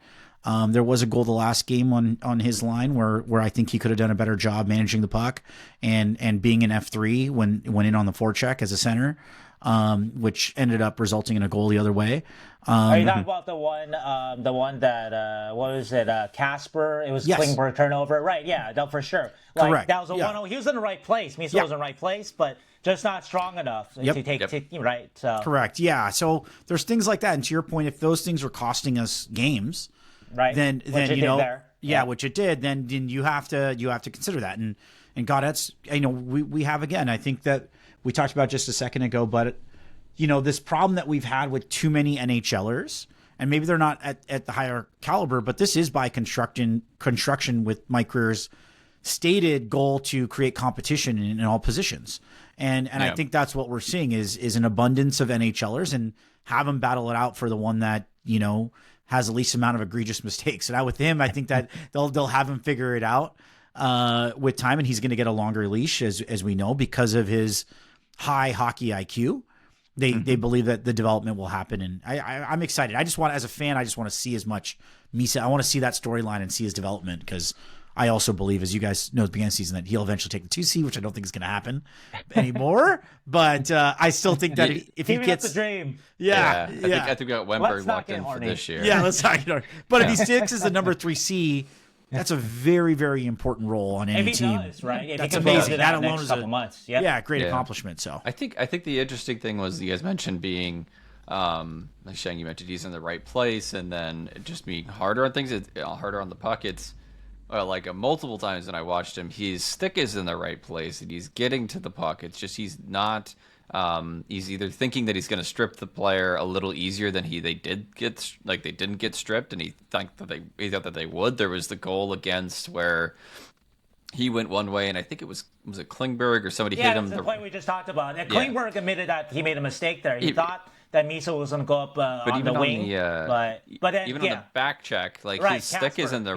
There was a goal the last game on his line where I think he could have done a better job managing the puck and being an F3 when in on the forecheck as a center, which ended up resulting in a goal the other way. Are you talking about the one that, what was it, Casper? It was Klingberg turnover. Right, yeah, no, for sure. Correct. That was a 1-0. He was in the right place. Misa was in the right place, but just not strong enough to take, right? So. Correct, yeah. So there's things like that. And to your point, if those things were costing us games, right, then which it did, then you have to consider that. And God, that's, we have, again, I think that we talked about just a second ago, but this problem that we've had with too many NHLers, and maybe they're not at the higher caliber, but this is by construction with Mike Greer's stated goal to create competition in all positions. And I think that's what we're seeing is an abundance of NHLers, and have them battle it out for the one that, has the least amount of egregious mistakes. And with him, I think that they'll have him figure it out with time, and he's going to get a longer leash, as we know, because of his high hockey IQ. They believe that the development will happen, and I'm excited. As a fan, I just want to see as much Misa. I want to see that storyline and see his development, because I also believe, as you guys know at the beginning of the season, that he'll eventually take the 2C, which I don't think is going to happen anymore. But I still think that if he gets the dream, I think we got Wenberg locked in for this year. Yeah, let's not get. But if he sticks as the number 3C, that's a very, very important role on any team. Does, right? If that's he can amazing. That alone is a couple months. Great accomplishment. So I think the interesting thing was, you guys mentioned being, like Sheng, you mentioned he's in the right place, and then just being harder on things, harder on the puck. It's multiple times when I watched him, his stick is in the right place and he's getting to the puck. It's just he's not. He's either thinking that he's going to strip the player a little easier than they didn't get stripped, and he thought that they would. There was the goal against where he went one way, and I think it was it Klingberg or somebody hit him. Yeah, the play we just talked about. Klingberg admitted that he made a mistake there. He thought that Misa was going to go up on the wing, but then, even on the back check, his stick is in the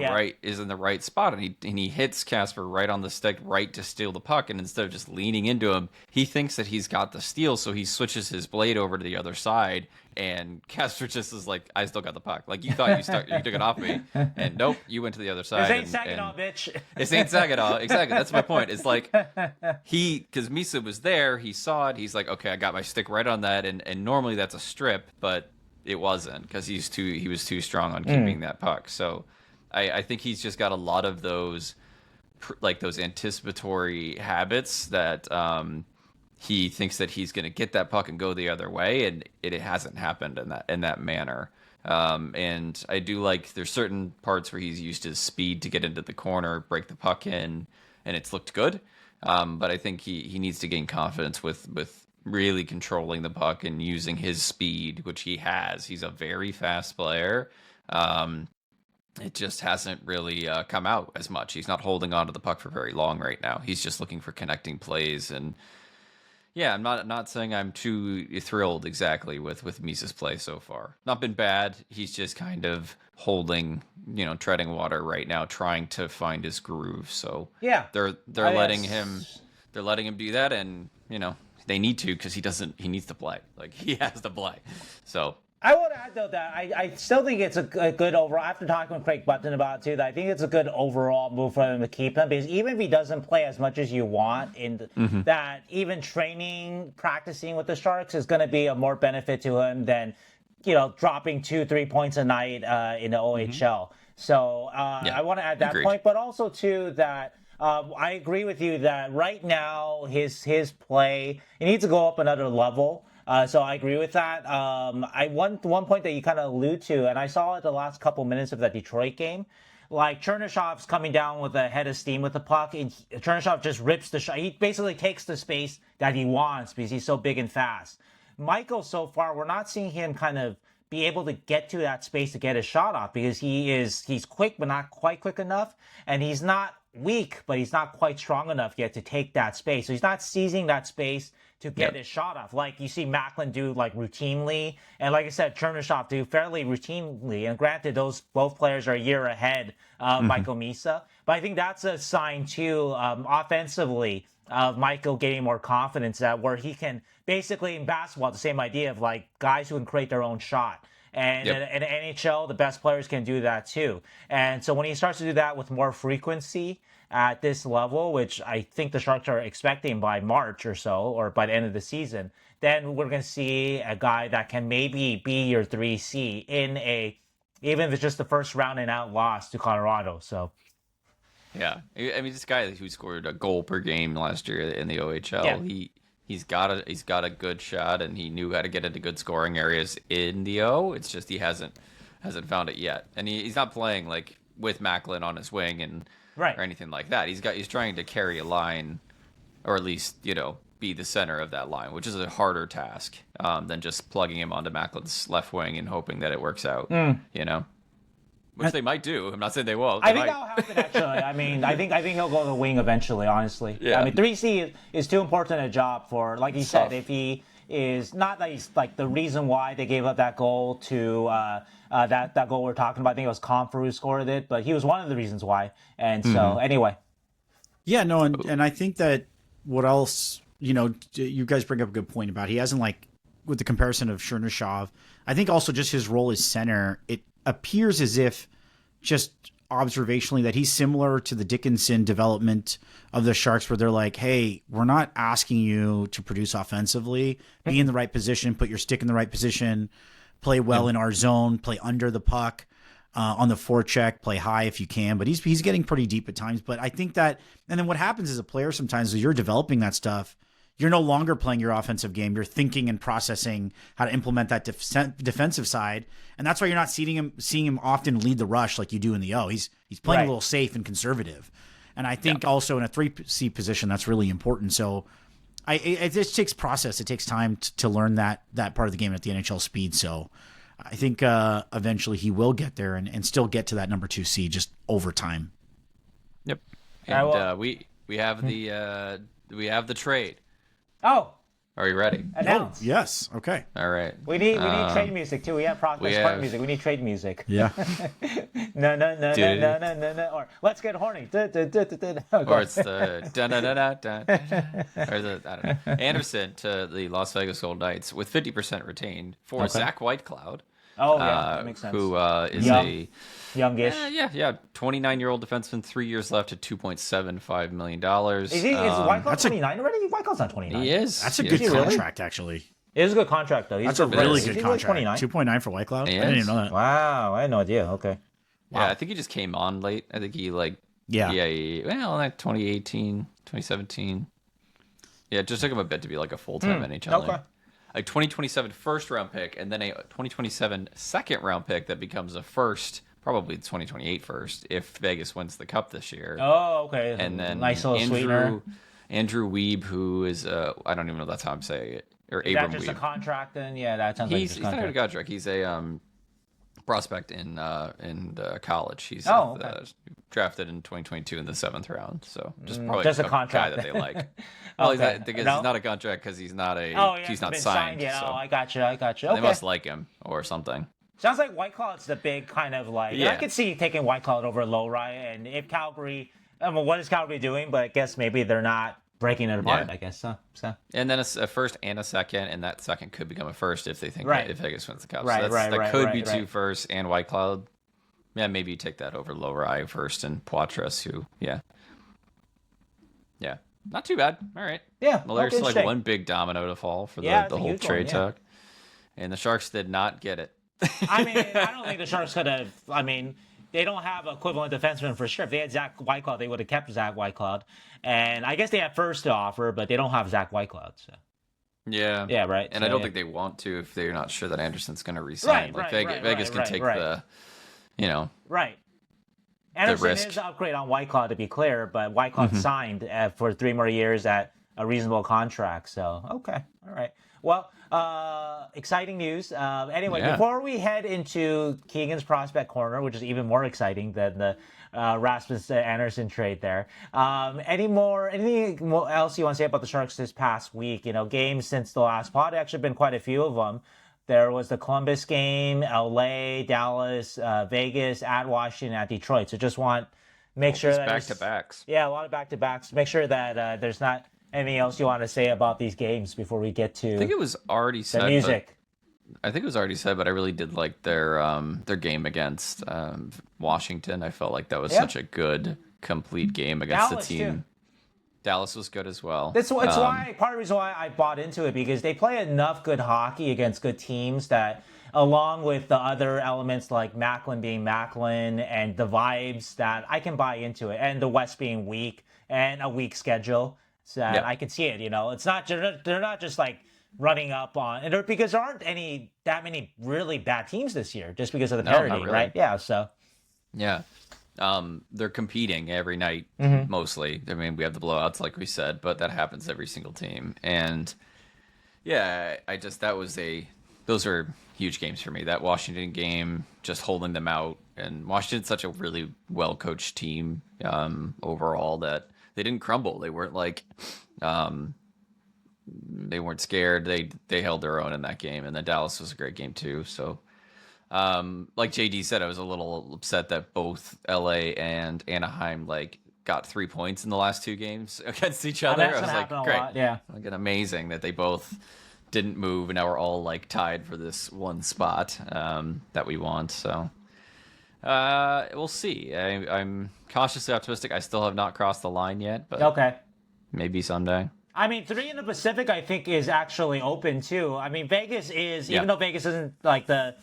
right spot, and he hits Casper right on the stick, right to steal the puck, and instead of just leaning into him, he thinks that he's got the steal, so he switches his blade over to the other side, and Casper just is like, I still got the puck. Like, you thought you took it off me, and nope, you went to the other side. This ain't Saginaw, bitch. This ain't Saginaw. Exactly. That's my point. It's like because Misa was there, he saw it. He's like, okay, I got my stick right on that, and normally that's a strip, but it wasn't, because he was too strong on keeping that puck. So I think he's just got a lot of those anticipatory habits that he thinks that he's going to get that puck and go the other way, and it hasn't happened in that manner. And I do like, there's certain parts where he's used his speed to get into the corner, break the puck in, and it's looked good. But I think he needs to gain confidence with really controlling the puck and using his speed, which he has. He's a very fast player. It just hasn't really come out as much. He's not holding on to the puck for very long right now. He's just looking for connecting plays. And yeah, I'm not saying I'm too thrilled exactly with Misa's play so far. Not been bad. He's just kind of holding, treading water right now, trying to find his groove. So yeah, they're letting him do that, and they need to, because he needs to play. Like, he has to play. So I would add, though, that I still think it's a good overall. After talking with Craig Button about it, too, that I think it's a good overall move for him to keep him, because even if he doesn't play as much as you want, that even practicing with the Sharks is going to be a more benefit to him than dropping 2-3 points a night in the OHL. So I want to add that point, but also too that I agree with you that right now his play, he needs to go up another level. So I agree with that. One point that you kind of allude to, and I saw it the last couple minutes of the Detroit game. Like Chernyshov's coming down with a head of steam with the puck, and Chernyshov just rips the shot. He basically takes the space that he wants because he's so big and fast. Michael, so far, we're not seeing him kind of be able to get to that space to get his shot off because he's quick but not quite quick enough, and he's not weak but he's not quite strong enough yet to take that space. So he's not seizing that space to get his shot off, like you see Macklin do like routinely, and like I said, Chernyshov do fairly routinely. And granted, those both players are a year ahead of Michael Misa, but I think that's a sign too, offensively, of Michael getting more confidence that where he can basically in basketball the same idea of like guys who can create their own shot. And in the NHL, the best players can do that too. And so when he starts to do that with more frequency at this level, which I think the Sharks are expecting by March or so, or by the end of the season, then we're going to see a guy that can maybe be your 3C in even if it's just the first round and out loss to Colorado. So, yeah, I mean, this guy who scored a goal per game last year in the OHL, he's got a good shot, and he knew how to get into good scoring areas in the O. It's just he hasn't found it yet, and he's not playing like with Macklin on his wing and or anything like that. He's trying to carry a line, or at least be the center of that line, which is a harder task than just plugging him onto Macklin's left wing and hoping that it works out. Which they might do. I'm not saying they won't. I think that'll happen. Actually, I mean, I think he'll go to the wing eventually. Honestly, I mean, 3C is too important a job for, like you said, if he is not that he's like the reason why they gave up that goal to that goal we're talking about. I think it was Comfer who scored it, but he was one of the reasons why. And so anyway, and I think that what else you guys bring up a good point about he hasn't like with the comparison of Chernyshov. I think also just his role as center, it appears as if just observationally that he's similar to the Dickinson development of the Sharks, where they're like, hey, we're not asking you to produce offensively, be in the right position, put your stick in the right position, play well in our zone, play under the puck on the forecheck, play high if you can. But he's getting pretty deep at times. But I think that, and then what happens as a player sometimes is you're developing that stuff, you're no longer playing your offensive game. You're thinking and processing how to implement that defensive side, and that's why you're not seeing him often lead the rush like you do in the O. He's playing a little safe and conservative, and I think also in a 3C position that's really important. So it just takes process. It takes time to learn that part of the game at the NHL speed. So I think eventually he will get there and still get to that number 2C just over time. Yep, and we have the trade. Oh, are you ready? Announce. Yes. Okay. All right. We need trade music too. We have prospect part music. We need trade music. Yeah. No. Or let's get horny. Or it's the da da da da da. Or the I don't know. Anderson to the Las Vegas Golden Knights with 50% retained for Zach Whitecloud. Oh yeah, that makes sense. Who is a youngish? 29-year-old defenseman, 3 years left at $2.75 million. Is Whitecloud 29 already? Whitecloud's not 29. He is. That's a good contract, actually. It is a good contract, though. That's a really good contract. 2.9 for Whitecloud? I didn't even know that. Wow, I had no idea. Okay. Wow. Yeah, I think he just came on late. I think he like 2018, 2017. Yeah, it just took him a bit to be like a full-time NHL. Okay. A 2027 first-round pick, and then a 2027 second-round pick that becomes a first, probably 2028 first, if Vegas wins the Cup this year. Oh, okay. And then nice little sweetener. Andrew Weeb, who is, I don't even know that's how I'm saying it, or Abram Weeb. Is that just a contract then? Yeah, that sounds like he's a contract. He's not a contract. He's a prospect in college. He's drafted in 2022 in the 7th round. So just probably just a contract guy that they like. Well, he's not a contract because he's not he's not signed. Yeah, so I got you. Okay. They must like him or something. Sounds like Whitecloud's the big kind of like. Yeah. I could see taking Whitecloud over Lowry, and if Calgary, what is Calgary doing? But I guess maybe they're not breaking it apart. I guess so. And then a first and a second, and that second could become a first if they think if Vegas wins the Cup. Right, so that could be 2 right. firsts and Whitecloud. Yeah, maybe you take that over Lowry first and Poitras, who not too bad. All right. Yeah. Well, there's like one big domino to fall for the whole trade talk. and the Sharks did not get it. I mean, I don't think the Sharks could have. I mean, they don't have equivalent defenseman for sure. If they had Zach Whitecloud, they would have kept Zach Whitecloud. And I guess they have first to offer, but they don't have Zach Whitecloud. So. Yeah. Yeah, right. And so, I don't yeah. think they want to if they're not sure that Anderson's going to resign. Vegas can take the, Right. Anderson risk. is an upgrade on Whitecloud, to be clear, but Whitecloud signed for 3 more years at a reasonable contract. So, okay. All right. Well, exciting news. Anyway, before we head into Keegan's prospect corner, which is even more exciting than the Rasmus Anderson trade there. Anything else you want to say about the Sharks this past week? Games since the last pod, actually been quite a few of them. There was the Columbus game, LA, Dallas, Vegas, at Washington, at Detroit. So just want to make sure that back-to-backs. Yeah, a lot of back-to-backs. Make sure that there's not anything else you want to say about these games before we get to I think it was already said. The music. I think it was already said, but I really did like their game against Washington. I felt like that was such a good, complete game against Dallas, the team. too. Dallas was good as well. It's why part of the reason why I bought into it, because they play enough good hockey against good teams that, along with the other elements like Macklin being Macklin and the vibes, that I can buy into it, and the West being weak and a weak schedule, so I can see it. It's not they're not just like running up on, and because there aren't that many really bad teams this year, just because of the parity, really. right? Yeah, so Yeah. They're competing every night, mostly. I mean, we have the blowouts, like we said, but that happens every single team. And yeah, those are huge games for me. That Washington game, just holding them out, and Washington's such a really well-coached team overall that they didn't crumble. They weren't they weren't scared. They held their own in that game, and then Dallas was a great game too. So. Like JD said, I was a little upset that both LA and Anaheim got 3 points in the last 2 games against each other. That's I was gonna like, happen a great, lot, yeah. Amazing that they both didn't move, and now we're all tied for this one spot that we want. So we'll see. I'm cautiously optimistic. I still have not crossed the line yet, but okay. maybe someday. I mean, 3 in the Pacific, I think, is actually open too. I mean, Vegas is, even though Vegas isn't like the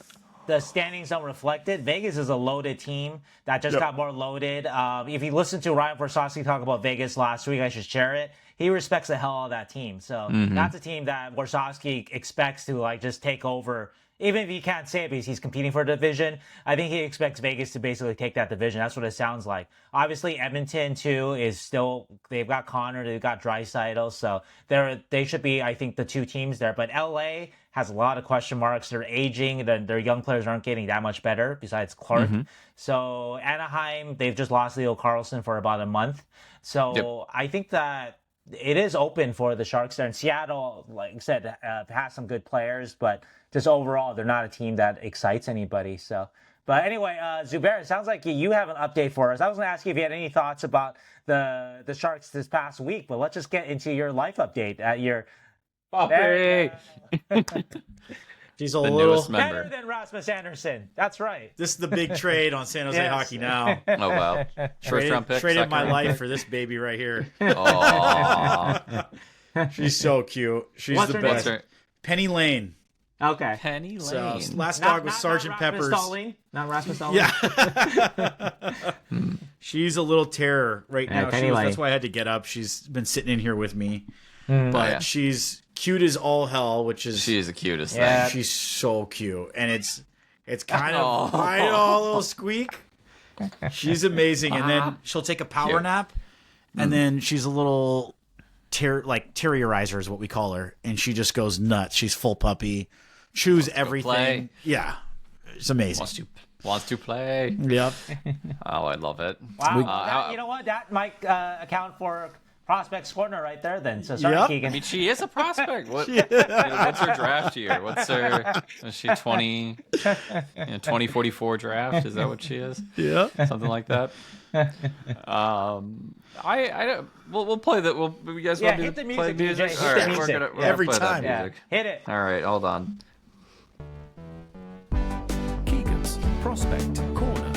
standings don't reflect it, Vegas is a loaded team that just got more loaded. If you listen to Ryan Forsosky talk about Vegas last week, I should share it. He respects the hell out of that team. So that's a team that Forsosky expects to just take over. Even if he can't say it because he's competing for a division, I think he expects Vegas to basically take that division. That's what it sounds like. Obviously, Edmonton, too, is still, they've got Connor, they've got Draisaitl, so they should be, I think, the 2 teams there. But LA has a lot of question marks. They're aging. Their young players aren't getting that much better, besides Clark. So Anaheim, they've just lost Leo Carlson for about a month. So I think that it is open for the Sharks there. And Seattle, like I said, has some good players, but just overall, they're not a team that excites anybody. So, but anyway, Zubair, it sounds like you have an update for us. I was going to ask you if you had any thoughts about the Sharks this past week, but let's just get into your life update at your. She's a The little newest member. Better than Rasmus Anderson. That's right. This is the big trade on San Jose Yes. Hockey Now. Oh, wow. First round pick. Traded second my round life pick. for this baby right here. Aw. She's so cute. She's What's the her best. name? Penny Lane. Okay. Penny So Lane. last dog was Sergeant not Pepper's. Rasmus Dahlin? Not Rasmus Dahlin? Yeah. She's a little terror right Yeah, now. Penny Lane. That's why I had to get up. She's been sitting in here with me. Mm. But yeah. she's cute as all hell, which is She is the cutest Yeah. thing. she's so cute. And it's kind of Oh. I know, a little squeak. She's amazing. And then she'll take a power Cute. nap. And then she's a little terrierizer is what we call her. And she just goes nuts. She's full puppy. Chews everything. play. Yeah. It's amazing. Wants to play. Yep. Oh, I love it. Wow. You know what? That might account for Prospects Corner right there then. So sorry, Yep. Keegan. I mean, she is a prospect. What's her draft year? Is she 2044 draft? Is that what she is? Yeah. Something like that. We'll play that. You guys want to hit the play music, DJ. music? Hit All the right, music. we're gonna Every play that time. Yeah. music. Hit it. All right, hold on. Keegan's Prospect Corner.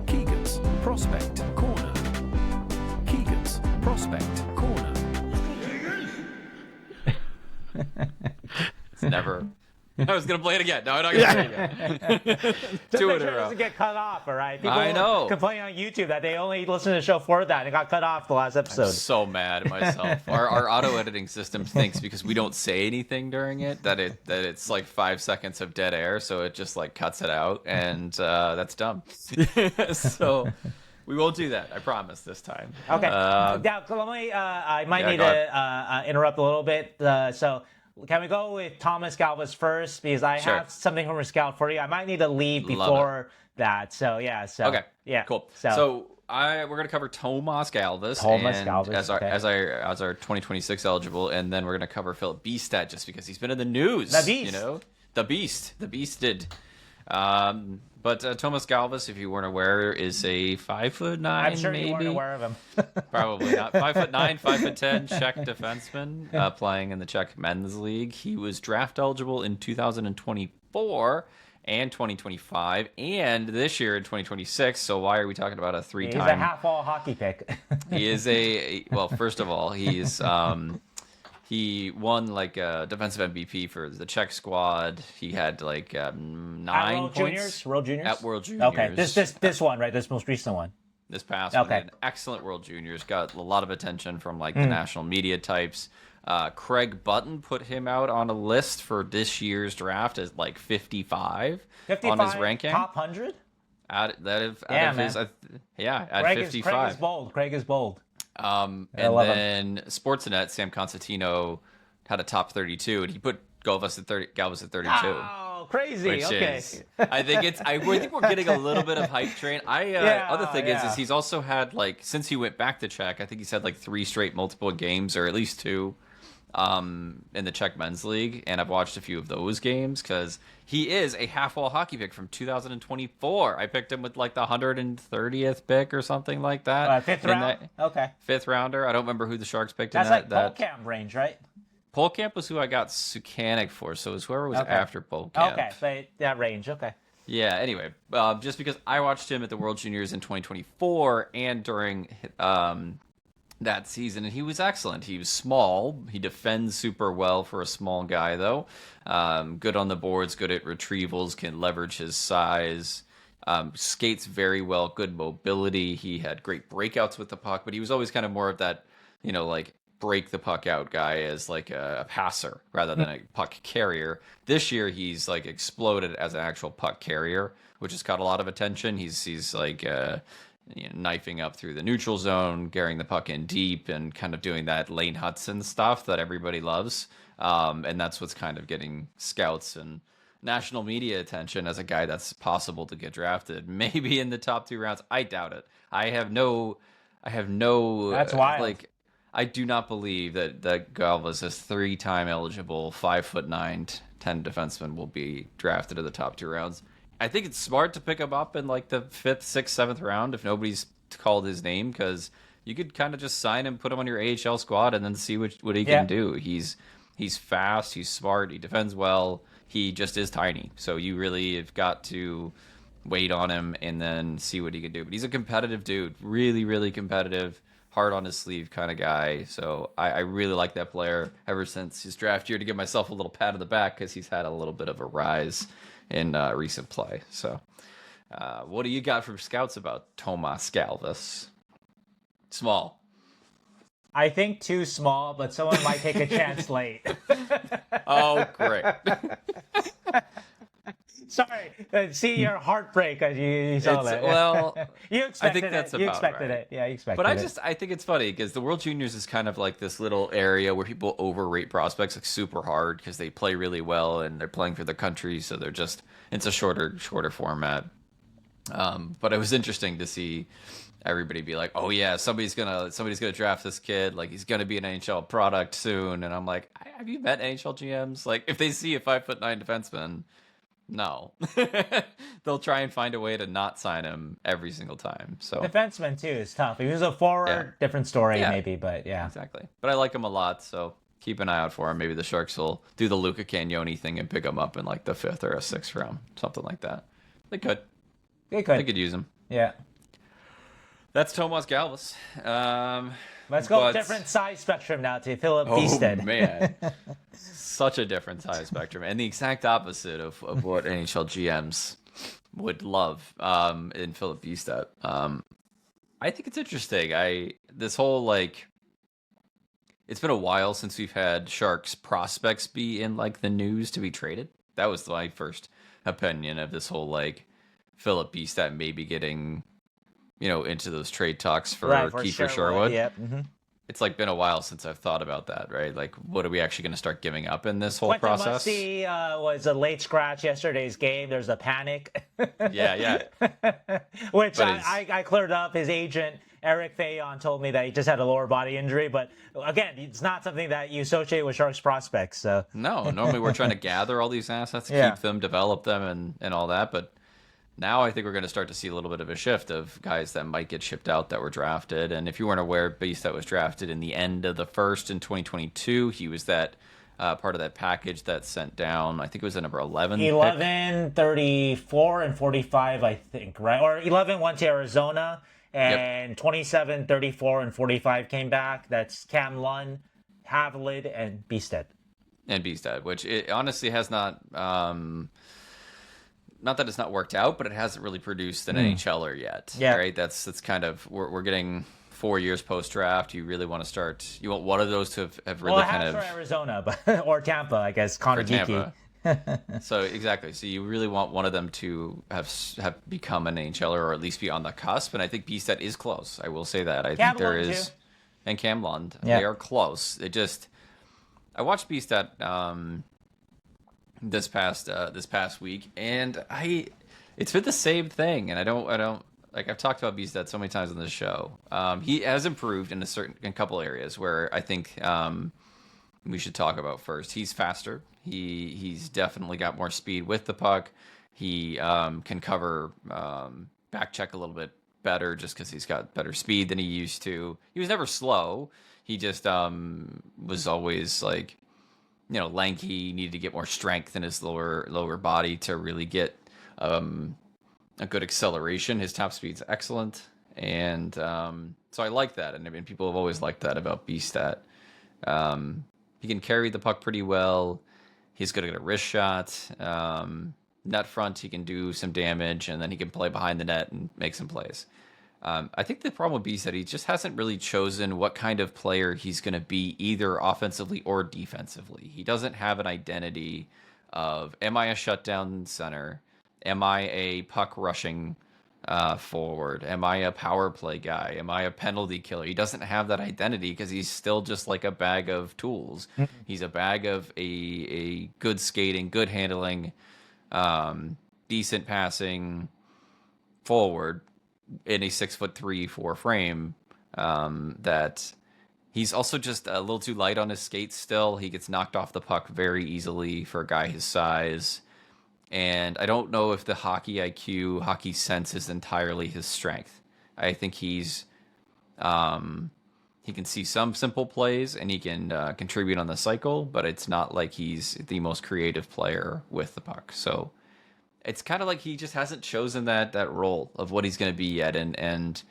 Keegan's Prospect Corner. Keegan's Prospect Corner. It's never I was gonna play it again. No, I'm not gonna play it again. Just Two make in a sure it row. doesn't get cut off, all right? People I know. complain on YouTube that they only listen to the show for that. It got cut off the last episode. So mad at myself. Our auto editing system thinks because we don't say anything during it that it's like 5 seconds of dead air, so it just like cuts it out, and that's dumb. So we won't do that. I promise this time. Okay. Now, let me. I might need to interrupt a little bit. So, can we go with Tomas Galvas first? Because I Sure. have something from a scout for you. I might need to leave before that. So, yeah. So, Okay. Yeah. Cool. So we're gonna cover Tomas Galvas. As our 2026 eligible, and then we're gonna cover Filip Bystedt just because he's been in the news. The Beast. You know, the Beast did. But Tomas Galvas, if you weren't aware, is a 5'9". I'm sure maybe. you weren't aware of him. Probably not. 5'9", 5'10", Czech defenseman playing in the Czech men's league. He was draft eligible in 2024 and 2025, and this year in 2026. So why are we talking about a three-time? He's a half-wall hockey pick. He is well. First of all, he's he won like a defensive MVP for the Czech squad. He had like 9 World points World Juniors at World Juniors. Okay, this one, right? This most recent one. This past one, an excellent World Juniors, got a lot of attention from like the national media types. Craig Button put him out on a list for this year's draft as like 55 on his ranking. Top 100? At Craig 55. Craig is bold. And then Sportsnet, Sam Constantino had a top 32, and he put Galvas at 32. Oh, crazy! Which Okay. is, I think we're getting a little bit of hype train. Other thing is he's also had like since he went back to Czech, I think he's had like 3 straight multiple games, or at least 2, in the Czech men's league, and I've watched a few of those games because he is a half-wall hockey pick from 2024. I picked him with like the 130th pick or something like that. 5th round. Okay. 5th rounder. I don't remember who the Sharks picked That's in like that. Polkamp range, right? Polkamp was who I got Sukanik for, so it was whoever was after Polkamp. Okay, but that range, okay. Yeah, anyway, just because I watched him at the World Juniors in 2024 and during that season, and he was excellent. He was small. He defends super well for a small guy, though. Good on the boards, good at retrievals, can leverage his size. Skates very well, good mobility. He had great breakouts with the puck, but he was always kind of more of that, like break the puck out guy as like a passer rather than a puck carrier. This year he's like exploded as an actual puck carrier, which has caught a lot of attention. He's like knifing up through the neutral zone, carrying the puck in deep, and kind of doing that Lane Hudson stuff that everybody loves. And that's what's kind of getting scouts and national media attention as a guy that's possible to get drafted, maybe in the top 2 rounds. I doubt it. I have no. That's wild. Like, I do not believe that Galvas, as 3-time eligible 5'9", 10 defenseman, will be drafted in the top 2 rounds. I think it's smart to pick him up in like the 5th, 6th, 7th round if nobody's called his name, because you could kind of just sign him, put him on your AHL squad, and then see what he can do. He's fast, he's smart, he defends well. He just is tiny, so you really have got to wait on him and then see what he can do. But he's a competitive dude, really, really competitive, hard on his sleeve kind of guy. So I really like that player ever since his draft year, to give myself a little pat on the back because he's had a little bit of a rise in recent play. So what do you got from scouts about Tomas Galvas? Small. I think too small, but someone might take a chance late. Oh, great. Sorry, see your heartbreak as you saw that. Well, you expected I think that's it. You about expected right. it. Yeah, you expected it. But I think it's funny because the World Juniors is kind of like this little area where people overrate prospects like super hard because they play really well and they're playing for their country, so it's a shorter format. But it was interesting to see everybody be like, "Oh yeah, somebody's gonna draft this kid. Like he's gonna be an NHL product soon." And I'm like, "Have you met NHL GMs? Like if they see a 5'9" defenseman." No, they'll try and find a way to not sign him every single time. So defenseman too is tough. If he was a forward, different story maybe, but yeah, exactly. But I like him a lot, so keep an eye out for him. Maybe the Sharks will do the Luca Cagnoni thing and pick him up in like the 5th or a 6th round, something like that. They could they could use him. Yeah, That's Tomas Galvas. Let's go But- different size spectrum now to Filip Oh Bystedt. man, such a different size spectrum, and the exact opposite of what NHL GMs would love in Filip Bystedt. I think it's interesting. This whole like, it's been a while since we've had Sharks prospects be in like the news to be traded. That was my first opinion of this whole like Filip Bystedt maybe getting, into those trade talks for Kiefer Sherwood. Yep. Mm-hmm. It's like been a while since I've thought about that, right? Like, what are we actually going to start giving up in this whole Quentin process? Musty was a late scratch yesterday's game. There's a panic. Yeah. Which But I cleared up. His agent, Eric Fayon, told me that he just had a lower body injury. But again, it's not something that you associate with Sharks prospects. So No, normally we're trying to gather all these assets, Yeah. keep them, develop them, and all that. But now I think we're going to start to see a little bit of a shift of guys that might get shipped out that were drafted. And if you weren't aware, Bystedt was drafted in the end of the first in 2022. He was that part of that package that sent down, I think it was the number 11 pick. 11, 34, and 45, I think, right? Or 11 went to Arizona, and 27, 34, and 45 came back. That's Cam Lund, Havlid, and Bystedt. And Bystedt, which it honestly has not, not that it's not worked out, but it hasn't really produced an NHLer yet. Yeah. Right? That's kind of, we're getting 4 years post draft. You really want to start, you want one of those to have really Well, it kind has of. for Arizona, but or Tampa, I guess. Connor for Geeky. Tampa. So exactly. So you really want one of them to have become an NHLer or at least be on the cusp. And I think Bystedt is close. I will say that. I Cam think there Lund, is, too. and Cam Lund. Yeah. They are close. It just, I watched Bystedt this past week, and it's been the same thing. And I don't like, I've talked about Bystedt so many times on this show. He has improved in a couple areas where I think we should talk about first. He's faster. He's definitely got more speed with the puck. He can cover back check a little bit better just because he's got better speed than he used to. He was never slow. He just was always like, lanky. Needed to get more strength in his lower body to really get a good acceleration. His top speed's excellent, and so I like that. And I mean, people have always liked that about Bystedt. He can carry the puck pretty well. He's good at a wrist shot. Net front, he can do some damage, and then he can play behind the net and make some plays. I think the problem with Bystedt, he just hasn't really chosen what kind of player he's going to be, either offensively or defensively. He doesn't have an identity of, am I a shutdown center? Am I a puck rushing forward? Am I a power play guy? Am I a penalty killer? He doesn't have that identity because he's still just like a bag of tools. He's a bag of a good skating, good handling, decent passing forward in a 6'3", 4 frame. That he's also just a little too light on his skates still. He gets knocked off the puck very easily for a guy his size. And I don't know if the hockey IQ, hockey sense is entirely his strength. I think he can see some simple plays and he can contribute on the cycle, but it's not like he's the most creative player with the puck. So it's kind of like he just hasn't chosen that role of what he's going to be yet. And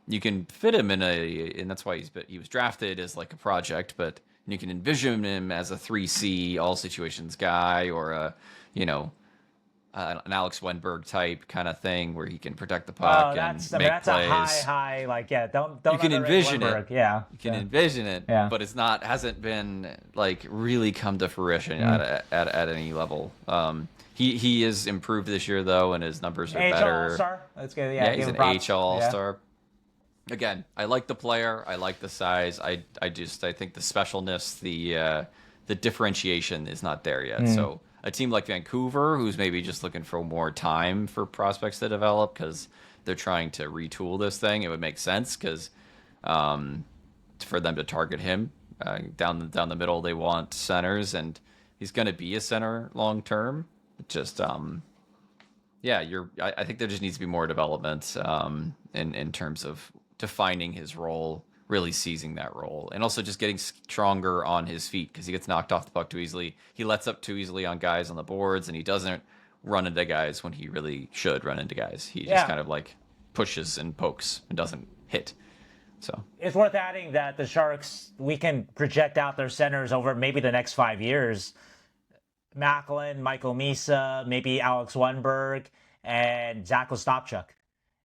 you can fit him in and that's why he was drafted as like a project, but you can envision him as a 3C all situations guy, or an Alex Wenberg type kind of thing where he can protect the puck that's and make that's plays. a high like don't You can underrate envision Wenberg. it. Yeah, You can envision it, Yeah. but hasn't been like really come to fruition at any level. He is improved this year though, and his numbers are AHL better. All-Star. Let's get He's give an him props. AHL All-Star. Again, I like the player. I like the size. I think the specialness, the differentiation is not there yet. So a team like Vancouver, who's maybe just looking for more time for prospects to develop because they're trying to retool this thing, it would make sense because for them to target him down the middle, they want centers, and he's going to be a center long term. Just I think there just needs to be more development in terms of defining his role, really seizing that role, and also just getting stronger on his feet because he gets knocked off the puck too easily. He lets up too easily on guys on the boards, and he doesn't run into guys when he really should run into guys. He just kind of like pushes and pokes and doesn't hit. So It's worth adding that the Sharks, we can project out their centers over maybe the next 5 years. Macklin, Michael Misa, maybe Alex Wenberg, and Zach Ostapchuk.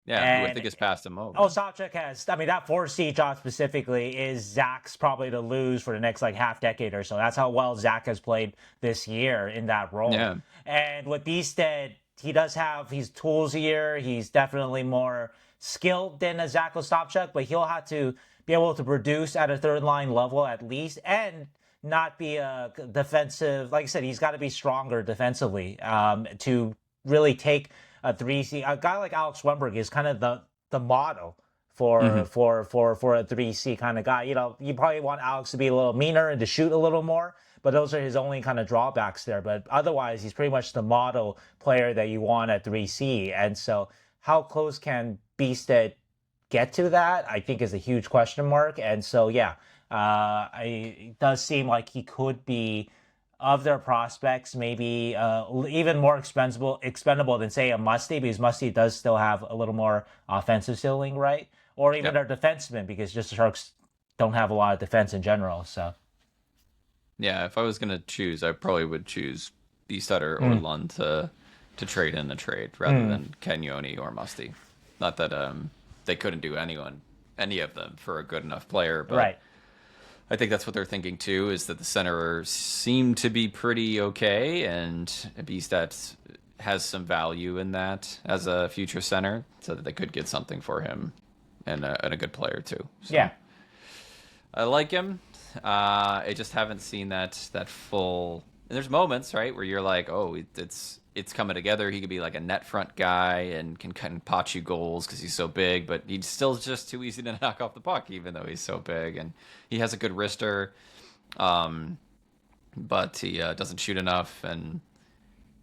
yeah, who I And- think has passed him over. Ostapchuk has, I mean, that 4C job specifically is Zach's probably to lose for the next like half decade or so. That's how well Zach has played this year in that role. Yeah. And with Bystedt, he's toolsier. He's definitely more skilled than a Zach Ostapchuk, but he'll have to be able to produce at a third line level at least, and not be a defensive. Like I said, he's got to be stronger defensively to really take a 3C. A guy like Alex Wenberg is kind of the model for a 3C kind of guy. You know, you probably want Alex to be a little meaner and to shoot a little more, but those are his only kind of drawbacks there. But otherwise, he's pretty much the model player that you want at 3C. And so how close can Bystedt get to that, I think, is a huge question mark. And so, yeah, it does seem like he could be, of their prospects, maybe even more expendable than, say, a Musty, because Musty does still have a little more offensive ceiling, right? Or even their defensemen, because just the Sharks don't have a lot of defense in general. So, yeah, if I was going to choose, I probably would choose Bystedt or Lund to trade in a trade rather than Kenyoni or Musty. Not that they couldn't do any of them for a good enough player, but right. I think that's what they're thinking too, is that the center seem to be pretty okay, and Bystedt has some value in that as a future center, so that they could get something for him, and a good player too. So, Yeah. I like him. I just haven't seen that full. And there's moments, right, where you're like, oh, it's coming together. He could be like a net front guy and can kind of pot you goals because he's so big, but he's still just too easy to knock off the puck, even though he's so big. And he has a good wrister, but he doesn't shoot enough. And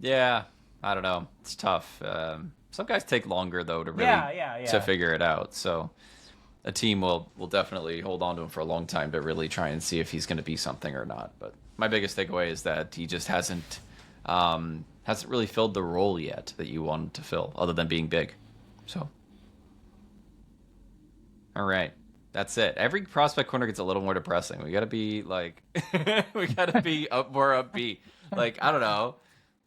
yeah, I don't know. It's tough. Some guys take longer though to really to figure it out. So a team will definitely hold on to him for a long time to really try and see if he's going to be something or not. But my biggest takeaway is that he just hasn't really filled the role yet that you want him to fill, other than being big. So, all right, that's it. Every prospect corner gets a little more depressing. We got to be like, we got to be more upbeat. Like, I don't know.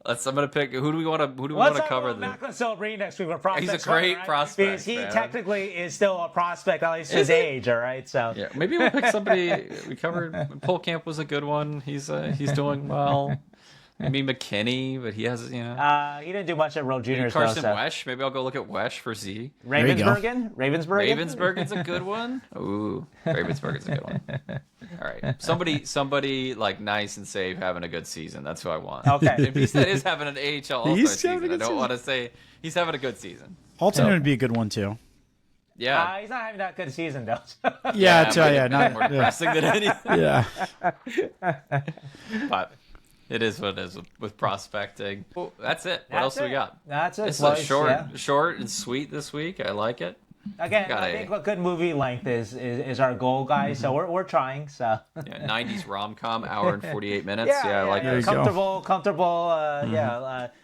I'm gonna pick. Who do we want to cover? Macklin Celebrini next week. With prospect. He's a great right? prospect, because he technically is still a prospect, at least his age. All right, so yeah, maybe we'll pick somebody. We covered Polkamp was a good one. He's doing well. Maybe McKinney, but he has, you know. he didn't do much at World Juniors. Carson though, so. Wesh. Maybe I'll go look at Wesh for Z. Ravensburgen. Ravensburgen's a good one. Ooh, Ravensburgen's a good one. All right, somebody like nice and safe, having a good season. That's who I want. Okay. If he said is having an AHL All-Star season, I don't want to say he's having a good season. Halton would be a good one too. Yeah. He's not having that good season though. Not more depressing than anything. yeah. But it is what it is with prospecting. Well, that's it. What else do we got? That's it. It's boys. short and sweet this week. I like it. Again, I think a good movie length is our goal, guys. So we're trying. So yeah, 90s rom-com, hour and 48 minutes. I like it. it. Comfortable.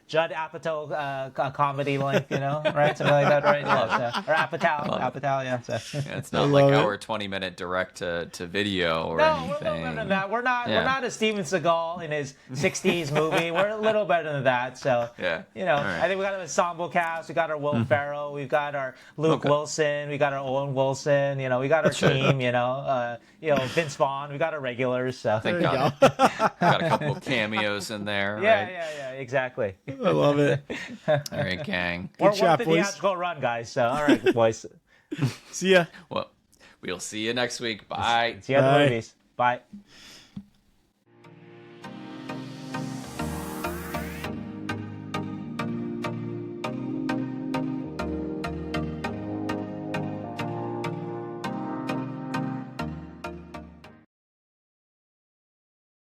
Judd Apatow comedy length, right? Something like that, right? Or Apatow, yeah. So. Yeah, it's not like our 20-minute direct to video or anything. We're a little better than that. We're not a Steven Seagal in his 60s movie. We're a little better than that. So right. I think we got an ensemble cast. We got our Will Ferrell. We've got our Luke Wilson. We got our Owen Wilson. We got our team. Vince Vaughn. We got our regulars. So thank God. Got a couple of cameos in there. Yeah, exactly. I love it. All right, gang. We're worth the theatrical run, guys. So, all right, boys. See ya. Well, we'll see you next week. Bye. See you at the movies. Bye.